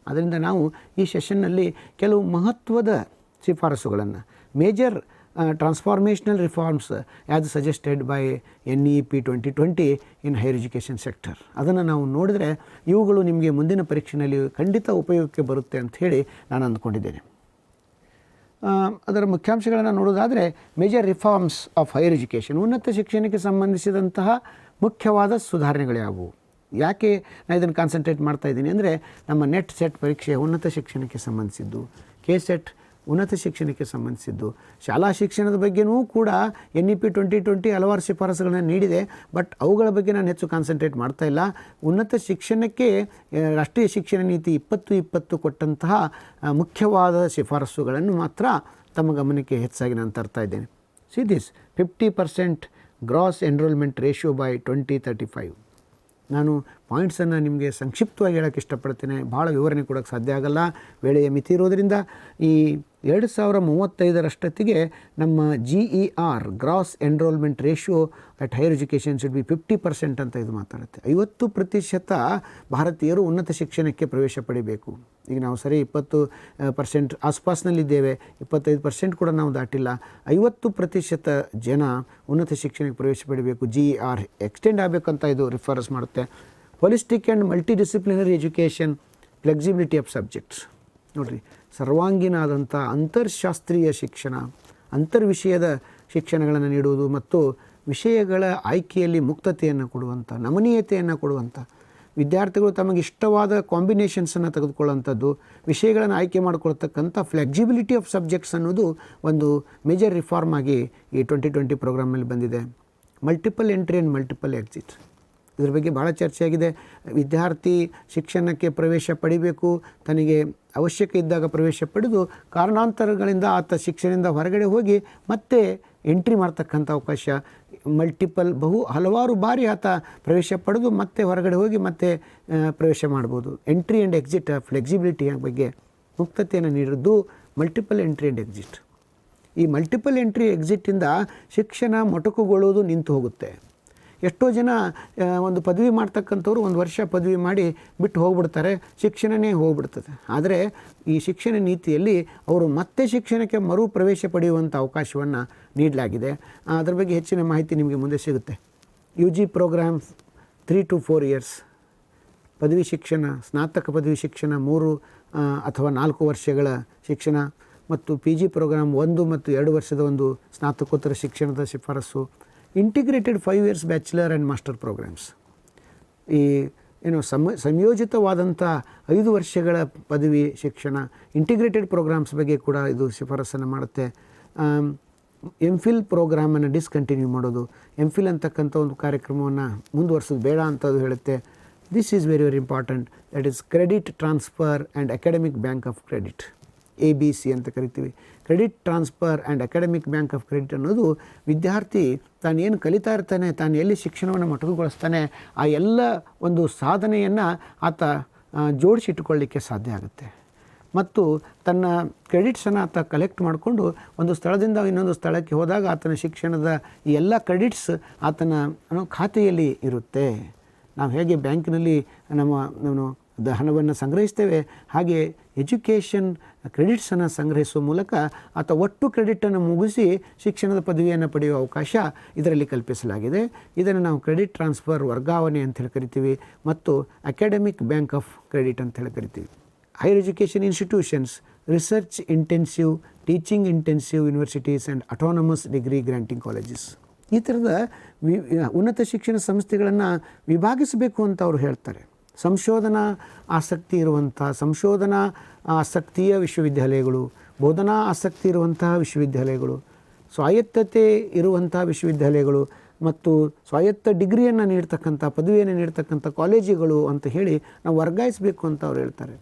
ಅದರಿಂದ ನಾವು ಈ ಸೆಷನ್ನಲ್ಲಿ ಕೆಲವು ಮಹತ್ವದ ಶಿಫಾರಸುಗಳನ್ನು, major transformational reforms as suggested by NEP 2020 in higher education sector, ಅದನ್ನು ನಾವು ನೋಡಿದರೆ ಇವುಗಳು ನಿಮಗೆ ಮುಂದಿನ ಪರೀಕ್ಷೆಯಲ್ಲಿ ಖಂಡಿತ ಉಪಯೋಗಕ್ಕೆ ಬರುತ್ತೆ ಅಂತ ಹೇಳಿ ನಾನು ಅಂದ್ಕೊಂಡಿದ್ದೇನೆ. ಅದರ ಮುಖ್ಯಾಂಶಗಳನ್ನು ನೋಡೋದಾದರೆ, major reforms of higher education, ಉನ್ನತ ಶಿಕ್ಷಣಕ್ಕೆ ಸಂಬಂಧಿಸಿದಂತಹ ಮುಖ್ಯವಾದ ಸುಧಾರಣೆಗಳು ಯಾವುವು. ಯಾಕೆ ನಾನು ಇದನ್ನು ಕಾನ್ಸಂಟ್ರೇಟ್ ಮಾಡ್ತಾ ಇದ್ದೀನಿ ಅಂದರೆ, ನಮ್ಮ ನೆಟ್ ಸೆಟ್ ಪರೀಕ್ಷೆ ಉನ್ನತ ಶಿಕ್ಷಣಕ್ಕೆ ಸಂಬಂಧಿಸಿದ್ದು, KSET ಉನ್ನತ ಶಿಕ್ಷಣಕ್ಕೆ ಸಂಬಂಧಿಸಿದ್ದು, ಶಾಲಾ ಶಿಕ್ಷಣದ ಬಗ್ಗೆಯೂ ಕೂಡ NEP 2020 ಹಲವಾರು ಶಿಫಾರಸುಗಳನ್ನು ನೀಡಿದೆ. ಬಟ್ ಅವುಗಳ ಬಗ್ಗೆ ನಾನು ಹೆಚ್ಚು ಕಾನ್ಸಂಟ್ರೇಟ್ ಮಾಡ್ತಾ ಇಲ್ಲ. ಉನ್ನತ ಶಿಕ್ಷಣಕ್ಕೆ ರಾಷ್ಟ್ರೀಯ ಶಿಕ್ಷಣ ನೀತಿ 2020 ಕೊಟ್ಟಂತಹ ಮುಖ್ಯವಾದ ಶಿಫಾರಸುಗಳನ್ನು ಮಾತ್ರ ತಮ್ಮ ಗಮನಕ್ಕೆ ಹೆಚ್ಚಾಗಿ ನಾನು ತರ್ತಾ ಇದ್ದೇನೆ. See this 50% gross enrolment ratio by 2035. ನಾನು ಪಾಯಿಂಟ್ಸನ್ನು ನಿಮಗೆ ಸಂಕ್ಷಿಪ್ತವಾಗಿ ಹೇಳೋಕ್ಕೆ ಇಷ್ಟಪಡ್ತೇನೆ. ಭಾಳ ವಿವರಣೆ ಕೊಡೋಕ್ಕೆ ಸಾಧ್ಯ ಆಗಲ್ಲ, ವೇಳೆಯ ಮಿತಿ ಇರೋದರಿಂದ. ಈ 2035 ನಮ್ಮ GER gross enrolment ratio at higher education should be 50% ಅಂತ ಇದು ಮಾತಾಡುತ್ತೆ. 50% ಭಾರತೀಯರು ಉನ್ನತ ಶಿಕ್ಷಣಕ್ಕೆ ಪ್ರವೇಶ ಪಡಿಬೇಕು. ಈಗ ನಾವು ಸರಿ 20% ಆಸ್ಪಾಸ್ನಲ್ಲಿದ್ದೇವೆ, 25% ಕೂಡ ನಾವು ದಾಟಿಲ್ಲ. 50% ಜನ ಉನ್ನತ ಶಿಕ್ಷಣಕ್ಕೆ ಪ್ರವೇಶ ಪಡಿಬೇಕು. GER ಎಕ್ಸ್ಟೆಂಡ್ ಆಗಬೇಕಂತ ಇದು ರಿಫರ್ಸ್ ಮಾಡುತ್ತೆ. Holistic and multi disciplinary education, flexibility of subjects. ನೋಡಿರಿ, ಸರ್ವಾಂಗೀನಾದಂಥ ಅಂತರ್ಶಾಸ್ತ್ರೀಯ ಶಿಕ್ಷಣ, ಅಂತರ್ವಿಷಯದ ಶಿಕ್ಷಣಗಳನ್ನು ನೀಡುವುದು ಮತ್ತು ವಿಷಯಗಳ ಆಯ್ಕೆಯಲ್ಲಿ ಮುಕ್ತತೆಯನ್ನು ಕೊಡುವಂಥ, ನಮನೀಯತೆಯನ್ನು ಕೊಡುವಂಥ, ವಿದ್ಯಾರ್ಥಿಗಳು ತಮಗೆ ಇಷ್ಟವಾದ ಕಾಂಬಿನೇಷನ್ಸನ್ನು ತೆಗೆದುಕೊಳ್ಳುವಂಥದ್ದು, ವಿಷಯಗಳನ್ನು ಆಯ್ಕೆ ಮಾಡಿಕೊಳ್ತಕ್ಕಂಥ ಫ್ಲೆಕ್ಸಿಬಿಲಿಟಿ ಆಫ್ ಸಬ್ಜೆಕ್ಟ್ಸ್ ಅನ್ನೋದು ಒಂದು ಮೇಜರ್ ರಿಫಾರ್ಮ್ ಆಗಿ ಈ 2020 ಪ್ರೋಗ್ರಾಮಲ್ಲಿ ಬಂದಿದೆ. Multiple entry and multiple exit, ಇದ್ರ ಬಗ್ಗೆ ಭಾಳ ಚರ್ಚೆಯಾಗಿದೆ. ವಿದ್ಯಾರ್ಥಿ ಶಿಕ್ಷಣಕ್ಕೆ ಪ್ರವೇಶ ಪಡಿಬೇಕು, ತನಗೆ ಅವಶ್ಯಕ ಇದ್ದಾಗ ಪ್ರವೇಶ ಪಡೆದು ಕಾರಣಾಂತರಗಳಿಂದ ಆತ ಶಿಕ್ಷಣದಿಂದ ಹೊರಗಡೆ ಹೋಗಿ ಮತ್ತೆ ಎಂಟ್ರಿ ಮಾಡ್ತಕ್ಕಂಥ ಅವಕಾಶ, ಹಲವಾರು ಬಾರಿ ಆತ ಪ್ರವೇಶ ಪಡೆದು ಮತ್ತೆ ಹೊರಗಡೆ ಹೋಗಿ ಮತ್ತೆ ಪ್ರವೇಶ ಮಾಡ್ಬೋದು. ಎಂಟ್ರಿ ಆ್ಯಂಡ್ ಎಕ್ಸಿಟ್ ಫ್ಲೆಕ್ಸಿಬಿಲಿಟಿಯ ಬಗ್ಗೆ ಮುಕ್ತತೆಯನ್ನು ನೀಡಿದ್ದು ಮಲ್ಟಿಪಲ್ ಎಂಟ್ರಿ ಆ್ಯಂಡ್ ಎಕ್ಸಿಟ್. ಈ ಮಲ್ಟಿಪಲ್ ಎಂಟ್ರಿ ಎಕ್ಸಿಟಿಂದ ಶಿಕ್ಷಣ ಮೊಟಕುಗೊಳ್ಳುವುದು ನಿಂತು ಹೋಗುತ್ತೆ. ಎಷ್ಟೋ ಜನ ಒಂದು ಪದವಿ ಮಾಡ್ತಕ್ಕಂಥವ್ರು 1 ವರ್ಷ ಪದವಿ ಮಾಡಿ ಬಿಟ್ಟು ಹೋಗ್ಬಿಡ್ತಾರೆ, ಶಿಕ್ಷಣನೇ ಹೋಗ್ಬಿಡ್ತದೆ. ಆದರೆ ಈ ಶಿಕ್ಷಣ ನೀತಿಯಲ್ಲಿ ಅವರು ಮತ್ತೆ ಶಿಕ್ಷಣಕ್ಕೆ ಮರು ಪ್ರವೇಶ ಪಡೆಯುವಂಥ ಅವಕಾಶವನ್ನು ನೀಡಲಾಗಿದೆ. ಅದರ ಬಗ್ಗೆ ಹೆಚ್ಚಿನ ಮಾಹಿತಿ ನಿಮಗೆ ಮುಂದೆ ಸಿಗುತ್ತೆ. UG ಪ್ರೋಗ್ರಾಮ್ 3 to 4 years, ಪದವಿ ಶಿಕ್ಷಣ, ಸ್ನಾತಕ ಪದವಿ ಶಿಕ್ಷಣ 3 ಅಥವಾ 4 ವರ್ಷಗಳ ಶಿಕ್ಷಣ ಮತ್ತು PG ಪ್ರೋಗ್ರಾಮ್ 1 ಮತ್ತು 2 ವರ್ಷದ ಒಂದು ಸ್ನಾತಕೋತ್ತರ ಶಿಕ್ಷಣದ ಶಿಫಾರಸು, integrated 5 years bachelor and master programmes, ಈ ಸಂಯೋಜಿತವಾದಂಥ 5 ವರ್ಷಗಳ ಪದವಿ ಶಿಕ್ಷಣ ಇಂಟಿಗ್ರೇಟೆಡ್ ಪ್ರೋಗ್ರಾಮ್ಸ್ ಬಗ್ಗೆ ಕೂಡ ಇದು ಶಿಫಾರಸನ್ನು ಮಾಡುತ್ತೆ. MPhil ಪ್ರೋಗ್ರಾಮನ್ನು ಡಿಸ್ಕಂಟಿನ್ಯೂ ಮಾಡೋದು, MPhil ಅಂತಕ್ಕಂಥ ಒಂದು ಕಾರ್ಯಕ್ರಮವನ್ನು ಮುಂದುವರ್ಸೋದು ಬೇಡ ಅಂತ ಅದು ಹೇಳುತ್ತೆ. This is very very important. That is credit transfer and academic bank of credit, ABC ಅಂತ ಕರಿತೀವಿ. Credit transfer and academic bank of credit ಅನ್ನೋದು ವಿದ್ಯಾರ್ಥಿ ತಾನು ಏನು ಕಲಿತಾ ಇರ್ತಾನೆ, ತಾನು ಎಲ್ಲಿ ಶಿಕ್ಷಣವನ್ನು ಮೊಟಕುಗೊಳಿಸ್ತಾನೆ, ಆ ಎಲ್ಲ ಒಂದು ಸಾಧನೆಯನ್ನು ಆತ ಜೋಡಿಸಿಟ್ಟುಕೊಳ್ಳಿಕ್ಕೆ ಸಾಧ್ಯ ಆಗುತ್ತೆ. ಮತ್ತು ತನ್ನ ಕ್ರೆಡಿಟ್ಸನ್ನು ಆತ ಕಲೆಕ್ಟ್ ಮಾಡಿಕೊಂಡು ಒಂದು ಸ್ಥಳದಿಂದ ಇನ್ನೊಂದು ಸ್ಥಳಕ್ಕೆ ಹೋದಾಗ ಆತನ ಶಿಕ್ಷಣದ ಈ ಎಲ್ಲ ಕ್ರೆಡಿಟ್ಸ್ ಆತನ ಖಾತೆಯಲ್ಲಿ ಇರುತ್ತೆ. ನಾವು ಹೇಗೆ ಬ್ಯಾಂಕಿನಲ್ಲಿ ನಮ್ಮ ಹಣವನ್ನು ಸಂಗ್ರಹಿಸ್ತೇವೆ, ಹಾಗೆ ಎಜುಕೇಷನ್ ಕ್ರೆಡಿಟ್ಸನ್ನು ಸಂಗ್ರಹಿಸುವ ಮೂಲಕ ಆತ ಒಟ್ಟು ಕ್ರೆಡಿಟನ್ನು ಮುಗಿಸಿ ಶಿಕ್ಷಣದ ಪದವಿಯನ್ನು ಪಡೆಯುವ ಅವಕಾಶ ಇದರಲ್ಲಿ ಕಲ್ಪಿಸಲಾಗಿದೆ. ಇದನ್ನು ನಾವು ಕ್ರೆಡಿಟ್ ಟ್ರಾನ್ಸ್ಫರ್, ವರ್ಗಾವಣೆ ಅಂತೇಳಿ ಕರಿತೀವಿ, ಮತ್ತು ಅಕಾಡೆಮಿಕ್ ಬ್ಯಾಂಕ್ ಆಫ್ ಕ್ರೆಡಿಟ್ ಅಂತೇಳಿ ಕರಿತೀವಿ. Higher education institutions, research intensive, teaching intensive universities and autonomous degree granting colleges, ಈ ಥರದ ಉನ್ನತ ಶಿಕ್ಷಣ ಸಂಸ್ಥೆಗಳನ್ನು ವಿಭಾಗಿಸಬೇಕು ಅಂತ ಅವರು ಹೇಳ್ತಾರೆ. ಸಂಶೋಧನಾ ಆಸಕ್ತಿ ಇರುವಂಥ, ಸಂಶೋಧನಾ ಆಸಕ್ತಿಯ ವಿಶ್ವವಿದ್ಯಾಲಯಗಳು, ಬೋಧನಾ ಆಸಕ್ತಿ ಇರುವಂತಹ ವಿಶ್ವವಿದ್ಯಾಲಯಗಳು, ಸ್ವಾಯತ್ತತೆ ಇರುವಂಥ ವಿಶ್ವವಿದ್ಯಾಲಯಗಳು ಮತ್ತು ಸ್ವಾಯತ್ತ ಡಿಗ್ರಿಯನ್ನು ನೀಡ್ತಕ್ಕಂಥ, ಪದವಿಯನ್ನು ನೀಡ್ತಕ್ಕಂಥ ಕಾಲೇಜುಗಳು ಅಂತ ಹೇಳಿ ನಾವು ವರ್ಗಾಯಿಸಬೇಕು ಅಂತ ಅವ್ರು ಹೇಳ್ತಾರೆ.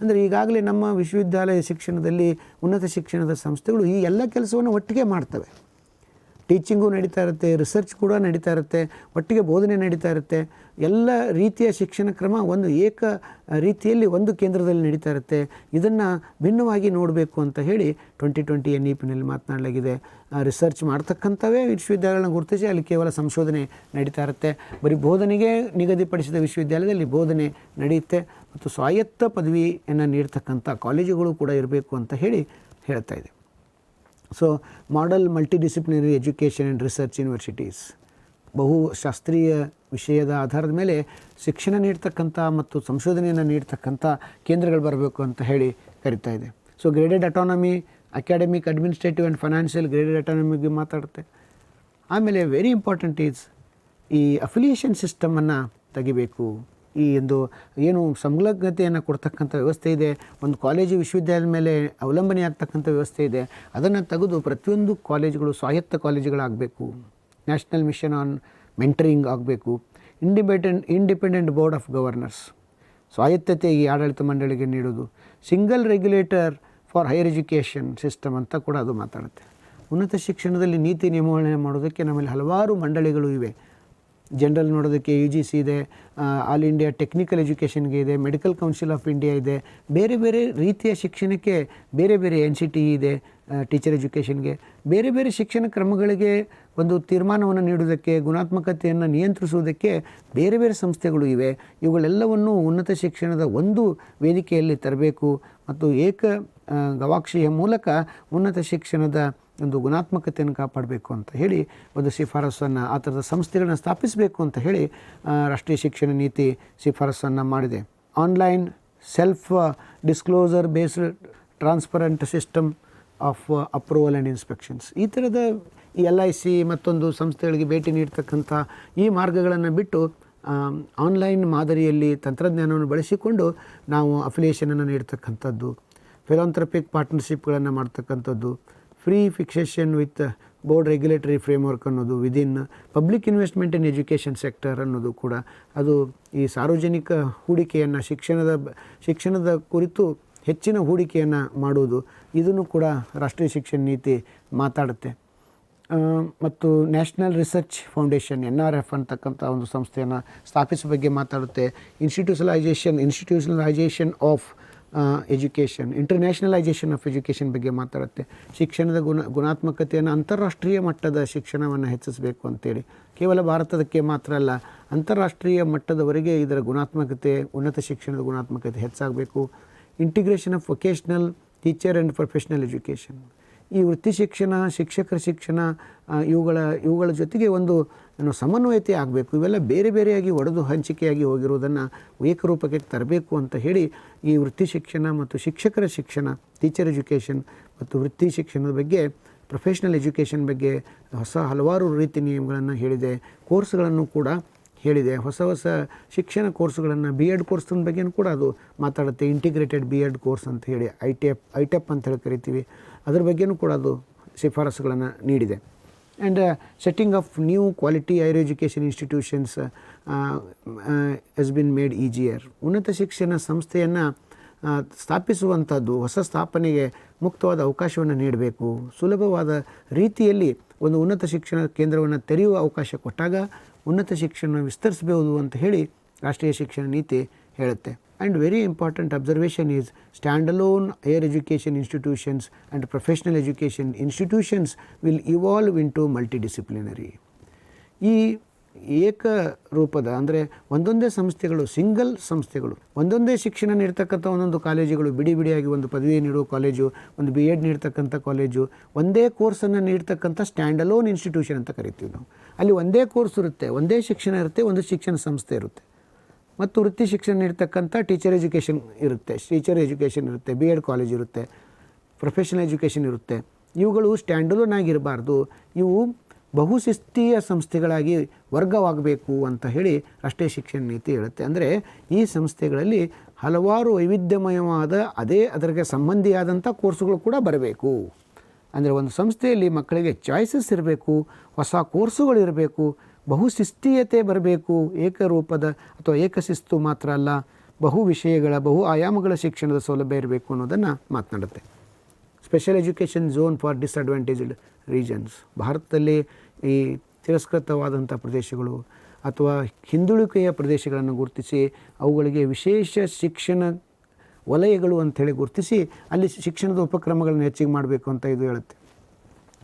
ಅಂದರೆ ಈಗಾಗಲೇ ನಮ್ಮ ವಿಶ್ವವಿದ್ಯಾಲಯ ಶಿಕ್ಷಣದಲ್ಲಿ ಉನ್ನತ ಶಿಕ್ಷಣದ ಸಂಸ್ಥೆಗಳು ಈ ಎಲ್ಲ ಕೆಲಸವನ್ನು ಒಟ್ಟಿಗೆ ಮಾಡ್ತವೆ. ಟೀಚಿಂಗು ನಡೀತಾ ಇರುತ್ತೆ, ರಿಸರ್ಚ್ ಕೂಡ ನಡೀತಾ ಇರುತ್ತೆ, ಒಟ್ಟಿಗೆ ಬೋಧನೆ ನಡೀತಾ ಇರುತ್ತೆ. ಎಲ್ಲ ರೀತಿಯ ಶಿಕ್ಷಣ ಕ್ರಮ ಒಂದು ಏಕ ರೀತಿಯಲ್ಲಿ ಒಂದು ಕೇಂದ್ರದಲ್ಲಿ ನಡೀತಾ ಇರುತ್ತೆ. ಇದನ್ನು ಭಿನ್ನವಾಗಿ ನೋಡಬೇಕು ಅಂತ ಹೇಳಿ 2020 NEPನಲ್ಲಿ ಮಾತನಾಡಲಾಗಿದೆ. ರಿಸರ್ಚ್ ಮಾಡ್ತಕ್ಕಂಥವೇ ವಿಶ್ವವಿದ್ಯಾಲಯಗಳನ್ನ ಗುರುತಿಸಿ ಅಲ್ಲಿ ಕೇವಲ ಸಂಶೋಧನೆ ನಡೀತಾ ಇರುತ್ತೆ. ಬರೀ ಬೋಧನೆಗೆ ನಿಗದಿಪಡಿಸಿದ ವಿಶ್ವವಿದ್ಯಾಲಯದಲ್ಲಿ ಬೋಧನೆ ನಡೆಯುತ್ತೆ ಮತ್ತು ಸ್ವಾಯತ್ತ ಪದವಿಯನ್ನು ನೀಡ್ತಕ್ಕಂಥ ಕಾಲೇಜುಗಳು ಕೂಡ ಇರಬೇಕು ಅಂತ ಹೇಳಿ ಹೇಳ್ತಾ ಇದೆ. So model multidisciplinary education and research universities, ಬಹುಶಾಸ್ತ್ರೀಯ ವಿಷಯದ ಆಧಾರದ ಮೇಲೆ ಶಿಕ್ಷಣ ನೀಡ್ತಕ್ಕಂಥ ಮತ್ತು ಸಂಶೋಧನೆಯನ್ನು ನೀಡ್ತಕ್ಕಂಥ ಕೇಂದ್ರಗಳು ಬರಬೇಕು ಅಂತ ಹೇಳಿ ಕರಿತಾ ಇದೆ. So graded autonomy, academic, administrative and financial graded ಅಟಾನಮಿಗೆ ಮಾತಾಡುತ್ತೆ. ಆಮೇಲೆ ವೆರಿ ಇಂಪಾರ್ಟೆಂಟ್ ಈಸ್ ಈ ಅಫಿಲಿಯೇಷನ್ ಸಿಸ್ಟಮನ್ನು ತೆಗಿಬೇಕು. ಈ ಒಂದು ಏನು ಸಂಲಗ್ನತೆಯನ್ನು ಕೊಡ್ತಕ್ಕಂಥ ವ್ಯವಸ್ಥೆ ಇದೆ, ಒಂದು ಕಾಲೇಜು ವಿಶ್ವವಿದ್ಯಾಲಯದ ಮೇಲೆ ಅವಲಂಬನೆ ಆಗ್ತಕ್ಕಂಥ ವ್ಯವಸ್ಥೆ ಇದೆ, ಅದನ್ನು ತೆಗೆದು ಪ್ರತಿಯೊಂದು ಕಾಲೇಜುಗಳು ಸ್ವಾಯತ್ತ ಕಾಲೇಜುಗಳಾಗಬೇಕು. ನ್ಯಾಷನಲ್ ಮಿಷನ್ ಆನ್ ಮೆಂಟರಿಂಗ್ ಆಗಬೇಕು. ಇಂಡಿಪೆಂಡೆಂಟ್ ಬೋರ್ಡ್ ಆಫ್ ಗವರ್ನರ್ಸ್, ಸ್ವಾಯತ್ತತೆ ಈ ಆಡಳಿತ ಮಂಡಳಿಗೆ ನೀಡೋದು. Single regulator for higher education system ಅಂತ ಕೂಡ ಅದು ಮಾತಾಡುತ್ತೆ. ಉನ್ನತ ಶಿಕ್ಷಣದಲ್ಲಿ ನೀತಿ ನಿಯಮಗಳನ್ನ ಮಾಡೋದಕ್ಕೆ ನಮ್ಮಲ್ಲಿ ಹಲವಾರು ಮಂಡಳಿಗಳು ಇವೆ. ಜನರಲ್ ನೋಡೋದಕ್ಕೆ UGC ಇದೆ, ಆಲ್ ಇಂಡಿಯಾ ಟೆಕ್ನಿಕಲ್ ಎಜುಕೇಷನ್ಗೆ ಇದೆ, ಮೆಡಿಕಲ್ ಕೌನ್ಸಿಲ್ ಆಫ್ ಇಂಡಿಯಾ ಇದೆ. ಬೇರೆ ಬೇರೆ ರೀತಿಯ ಶಿಕ್ಷಣಕ್ಕೆ ಬೇರೆ ಬೇರೆ NCTE ಇದೆ, ಟೀಚರ್ ಎಜುಕೇಷನ್ಗೆ. ಬೇರೆ ಬೇರೆ ಶಿಕ್ಷಣ ಕ್ರಮಗಳಿಗೆ ಒಂದು ತೀರ್ಮಾನವನ್ನು ನೀಡುವುದಕ್ಕೆ, ಗುಣಾತ್ಮಕತೆಯನ್ನು ನಿಯಂತ್ರಿಸುವುದಕ್ಕೆ ಬೇರೆ ಬೇರೆ ಸಂಸ್ಥೆಗಳು ಇವೆ. ಇವುಗಳೆಲ್ಲವನ್ನು ಉನ್ನತ ಶಿಕ್ಷಣದ ಒಂದು ವೇದಿಕೆಯಲ್ಲಿ ತರಬೇಕು ಮತ್ತು ಏಕ ಗವಾಕ್ಷಿಯ ಮೂಲಕ ಉನ್ನತ ಶಿಕ್ಷಣದ ಒಂದು ಗುಣಾತ್ಮಕತೆಯನ್ನು ಕಾಪಾಡಬೇಕು ಅಂತ ಹೇಳಿ ಒಂದು ಶಿಫಾರಸನ್ನು, ಆ ಥರದ ಸಂಸ್ಥೆಗಳನ್ನ ಸ್ಥಾಪಿಸಬೇಕು ಅಂತ ಹೇಳಿ ರಾಷ್ಟ್ರೀಯ ಶಿಕ್ಷಣ ನೀತಿ ಶಿಫಾರಸನ್ನು ಮಾಡಿದೆ. Online self disclosure based transparent system of approval and inspections, ಈ ಥರದ ಈ LIC ಮತ್ತೊಂದು ಸಂಸ್ಥೆಗಳಿಗೆ ಭೇಟಿ ನೀಡ್ತಕ್ಕಂಥ ಈ ಮಾರ್ಗಗಳನ್ನು ಬಿಟ್ಟು ಆನ್ಲೈನ್ ಮಾದರಿಯಲ್ಲಿ ತಂತ್ರಜ್ಞಾನವನ್ನು ಬಳಸಿಕೊಂಡು ನಾವು ಅಫಿಲಿಯೇಷನನ್ನು ನೀಡ್ತಕ್ಕಂಥದ್ದು, ಫಿಲಾಂಥ್ರಪಿಕ್ ಪಾರ್ಟ್ನರ್ಶಿಪ್ಗಳನ್ನು ಮಾಡ್ತಕ್ಕಂಥದ್ದು, free fixation with board regulatory framework ಅನ್ನೋದು, within public investment in education sector ಅನ್ನೋದು ಕೂಡ, ಅದು ಈ ಸಾರ್ವಜನಿಕ ಹೂಡಿಕೆಯನ್ನು ಶಿಕ್ಷಣದ ಕುರಿತು ಹೆಚ್ಚಿನ ಹೂಡಿಕೆಯನ್ನು ಮಾಡುವುದು, ಇದನ್ನು ಕೂಡ ರಾಷ್ಟ್ರೀಯ ಶಿಕ್ಷಣ ನೀತಿ ಮಾತಾಡುತ್ತೆ. ಮತ್ತು ನ್ಯಾಷನಲ್ ರಿಸರ್ಚ್ ಫೌಂಡೇಶನ್ NRF ಅಂತಕ್ಕಂಥ ಒಂದು ಸಂಸ್ಥೆಯನ್ನು ಸ್ಥಾಪಿಸುವ ಬಗ್ಗೆ ಮಾತಾಡುತ್ತೆ. ಇನ್ಸ್ಟಿಟ್ಯೂಷನಲೈಜೇಷನ್ ಆಫ್ ಎಜುಕೇಷನ್, ಇಂಟರ್ನ್ಯಾಷನಲೈಜೇಷನ್ ಆಫ್ ಎಜುಕೇಷನ್ ಬಗ್ಗೆ ಮಾತಾಡುತ್ತೆ. ಶಿಕ್ಷಣದ ಗುಣಾತ್ಮಕತೆಯನ್ನು ಅಂತಾರಾಷ್ಟ್ರೀಯ ಮಟ್ಟದ ಶಿಕ್ಷಣವನ್ನು ಹೆಚ್ಚಿಸಬೇಕು ಅಂತೇಳಿ, ಕೇವಲ ಭಾರತದಕ್ಕೆ ಮಾತ್ರ ಅಲ್ಲ, ಅಂತಾರಾಷ್ಟ್ರೀಯ ಮಟ್ಟದವರೆಗೆ ಇದರ ಗುಣಾತ್ಮಕತೆ, ಉನ್ನತ ಶಿಕ್ಷಣದ ಗುಣಾತ್ಮಕತೆ ಹೆಚ್ಚಾಗಬೇಕು. Integration of vocational teacher and professional education, ಈ ವೃತ್ತಿ ಶಿಕ್ಷಣ, ಶಿಕ್ಷಕರ ಶಿಕ್ಷಣ ಇವುಗಳ ಜೊತೆಗೆ ಒಂದು ಸಮನ್ವಯತೆ ಆಗಬೇಕು. ಇವೆಲ್ಲ ಬೇರೆ ಬೇರೆಯಾಗಿ ಒಡೆದು ಹಂಚಿಕೆಯಾಗಿ ಹೋಗಿರುವುದನ್ನು ಏಕರೂಪಕ್ಕೆ ತರಬೇಕು ಅಂತ ಹೇಳಿ ಈ ವೃತ್ತಿ ಶಿಕ್ಷಣ ಮತ್ತು ಶಿಕ್ಷಕರ ಶಿಕ್ಷಣ, ಟೀಚರ್ ಎಜುಕೇಷನ್ ಮತ್ತು ವೃತ್ತಿ ಶಿಕ್ಷಣದ ಬಗ್ಗೆ, ಪ್ರೊಫೆಷ್ನಲ್ ಎಜುಕೇಷನ್ ಬಗ್ಗೆ ಹಲವಾರು ರೀತಿ ನಿಯಮಗಳನ್ನು ಹೇಳಿದೆ. ಕೋರ್ಸ್ಗಳನ್ನು ಕೂಡ ಹೇಳಿದೆ. ಹೊಸ ಶಿಕ್ಷಣ ಕೋರ್ಸ್ಗಳನ್ನು, ಬಿ ಎಡ್ ಕೋರ್ಸ್ನ ಬಗ್ಗೆಯೂ ಕೂಡ ಅದು ಮಾತಾಡುತ್ತೆ. ಇಂಟಿಗ್ರೇಟೆಡ್ ಬಿ ಎಡ್ ಕೋರ್ಸ್ ಅಂತ ಹೇಳಿ ಐ ಟೆಪ್ ಅಂತ ಹೇಳಿ ಕರಿತೀವಿ. ಅದ್ರ ಬಗ್ಗೆಯೂ ಕೂಡ ಅದು ಶಿಫಾರಸುಗಳನ್ನು ನೀಡಿದೆ. And setting of new quality higher education institutions has been made easier. ಉನ್ನತ ಶಿಕ್ಷಣ ಸಂಸ್ಥೆಯನ್ನು ಸ್ಥಾಪಿಸುವಂಥದ್ದು, ಹೊಸ ಸ್ಥಾಪನೆಗೆ ಮುಕ್ತವಾದ ಅವಕಾಶವನ್ನು ನೀಡಬೇಕು. ಸುಲಭವಾದ ರೀತಿಯಲ್ಲಿ ಒಂದು ಉನ್ನತ ಶಿಕ್ಷಣ ಕೇಂದ್ರವನ್ನು ತೆರೆಯುವ ಅವಕಾಶ ಕೊಟ್ಟಾಗ ಉನ್ನತ ಶಿಕ್ಷಣ ವಿಸ್ತರಿಸಬಹುದು ಅಂತ ಹೇಳಿ ರಾಷ್ಟ್ರೀಯ ಶಿಕ್ಷಣ ನೀತಿ ಹೇಳುತ್ತೆ. And very important observation is stand alone higher education institutions and professional education institutions will evolve into multidisciplinary. ಈ ಏಕರೂಪದ ಅಂದರೆ ಒಂದೊಂದೇ ಸಂಸ್ಥೆಗಳು, ಸಿಂಗಲ್ ಸಂಸ್ಥೆಗಳು, ಒಂದೊಂದೇ ಶಿಕ್ಷಣ ನೀಡ್ತಕ್ಕಂಥ ಒಂದೊಂದು ಕಾಲೇಜುಗಳು, ಬಿಡಿಯಾಗಿ ಒಂದು ಪದವಿ ನೀಡುವ ಕಾಲೇಜು, ಒಂದು ಬಿ ಎಡ್ ನೀಡ್ತಕ್ಕಂಥ ಕಾಲೇಜು, ಒಂದೇ ಕೋರ್ಸನ್ನು ನೀಡ್ತಕ್ಕಂಥ ಸ್ಟ್ಯಾಂಡ್ ಅಲೋನ್ ಇನ್ಸ್ಟಿಟ್ಯೂಷನ್ ಅಂತ ಕರಿತೀವಿ ನಾವು. ಅಲ್ಲಿ ಒಂದೇ ಕೋರ್ಸ್ ಇರುತ್ತೆ, ಒಂದೇ ಶಿಕ್ಷಣ ಇರುತ್ತೆ, ಒಂದು ಶಿಕ್ಷಣ ಸಂಸ್ಥೆ ಇರುತ್ತೆ. ಮತ್ತು ವೃತ್ತಿ ಶಿಕ್ಷಣ ನೀಡ್ತಕ್ಕಂಥ ಟೀಚರ್ ಎಜುಕೇಷನ್ ಇರುತ್ತೆ, ಬಿ ಎಡ್ ಕಾಲೇಜ್ ಇರುತ್ತೆ, ಪ್ರೊಫೆಷನಲ್ ಎಜುಕೇಷನ್ ಇರುತ್ತೆ. ಇವುಗಳು ಸ್ಟ್ಯಾಂಡ್ ಅಲೋನ್ ಆಗಿರಬಾರ್ದು, ಇವು ಬಹುಶಿಸ್ತೀಯ ಸಂಸ್ಥೆಗಳಾಗಿ ವರ್ಗವಾಗಬೇಕು ಅಂತ ಹೇಳಿ ರಾಷ್ಟ್ರೀಯ ಶಿಕ್ಷಣ ನೀತಿ ಹೇಳುತ್ತೆ. ಅಂದರೆ ಈ ಸಂಸ್ಥೆಗಳಲ್ಲಿ ಹಲವಾರು ವೈವಿಧ್ಯಮಯವಾದ ಅದಕ್ಕೆ ಸಂಬಂಧಿಯಾದಂಥ ಕೋರ್ಸುಗಳು ಕೂಡ ಬರಬೇಕು. ಅಂದರೆ ಒಂದು ಸಂಸ್ಥೆಯಲ್ಲಿ ಮಕ್ಕಳಿಗೆ ಚಾಯ್ಸಸ್ ಇರಬೇಕು, ಹೊಸ ಕೋರ್ಸುಗಳು ಇರಬೇಕು, ಬಹುಶಿಸ್ತೀಯತೆ ಬರಬೇಕು. ಏಕರೂಪದ ಅಥವಾ ಏಕಶಿಸ್ತು ಮಾತ್ರ ಅಲ್ಲ, ಬಹು ವಿಷಯಗಳ, ಬಹು ಆಯಾಮಗಳ ಶಿಕ್ಷಣದ ಸೌಲಭ್ಯ ಇರಬೇಕು ಅನ್ನೋದನ್ನು ಮಾತನಾಡುತ್ತೆ. Special education zone for disadvantaged regions. ಭಾರತದಲ್ಲಿ ಈ ತಿರಸ್ಕೃತವಾದಂಥ ಪ್ರದೇಶಗಳು ಅಥವಾ ಹಿಂದುಳಿಕೆಯ ಪ್ರದೇಶಗಳನ್ನು ಗುರುತಿಸಿ ಅವುಗಳಿಗೆ ವಿಶೇಷ ಶಿಕ್ಷಣ ವಲಯಗಳು ಅಂಥೇಳಿ ಗುರುತಿಸಿ ಅಲ್ಲಿ ಶಿಕ್ಷಣದ ಉಪಕ್ರಮಗಳನ್ನು ಹೆಚ್ಚಿಗೆ ಮಾಡಬೇಕು ಅಂತ ಇದು ಹೇಳುತ್ತೆ.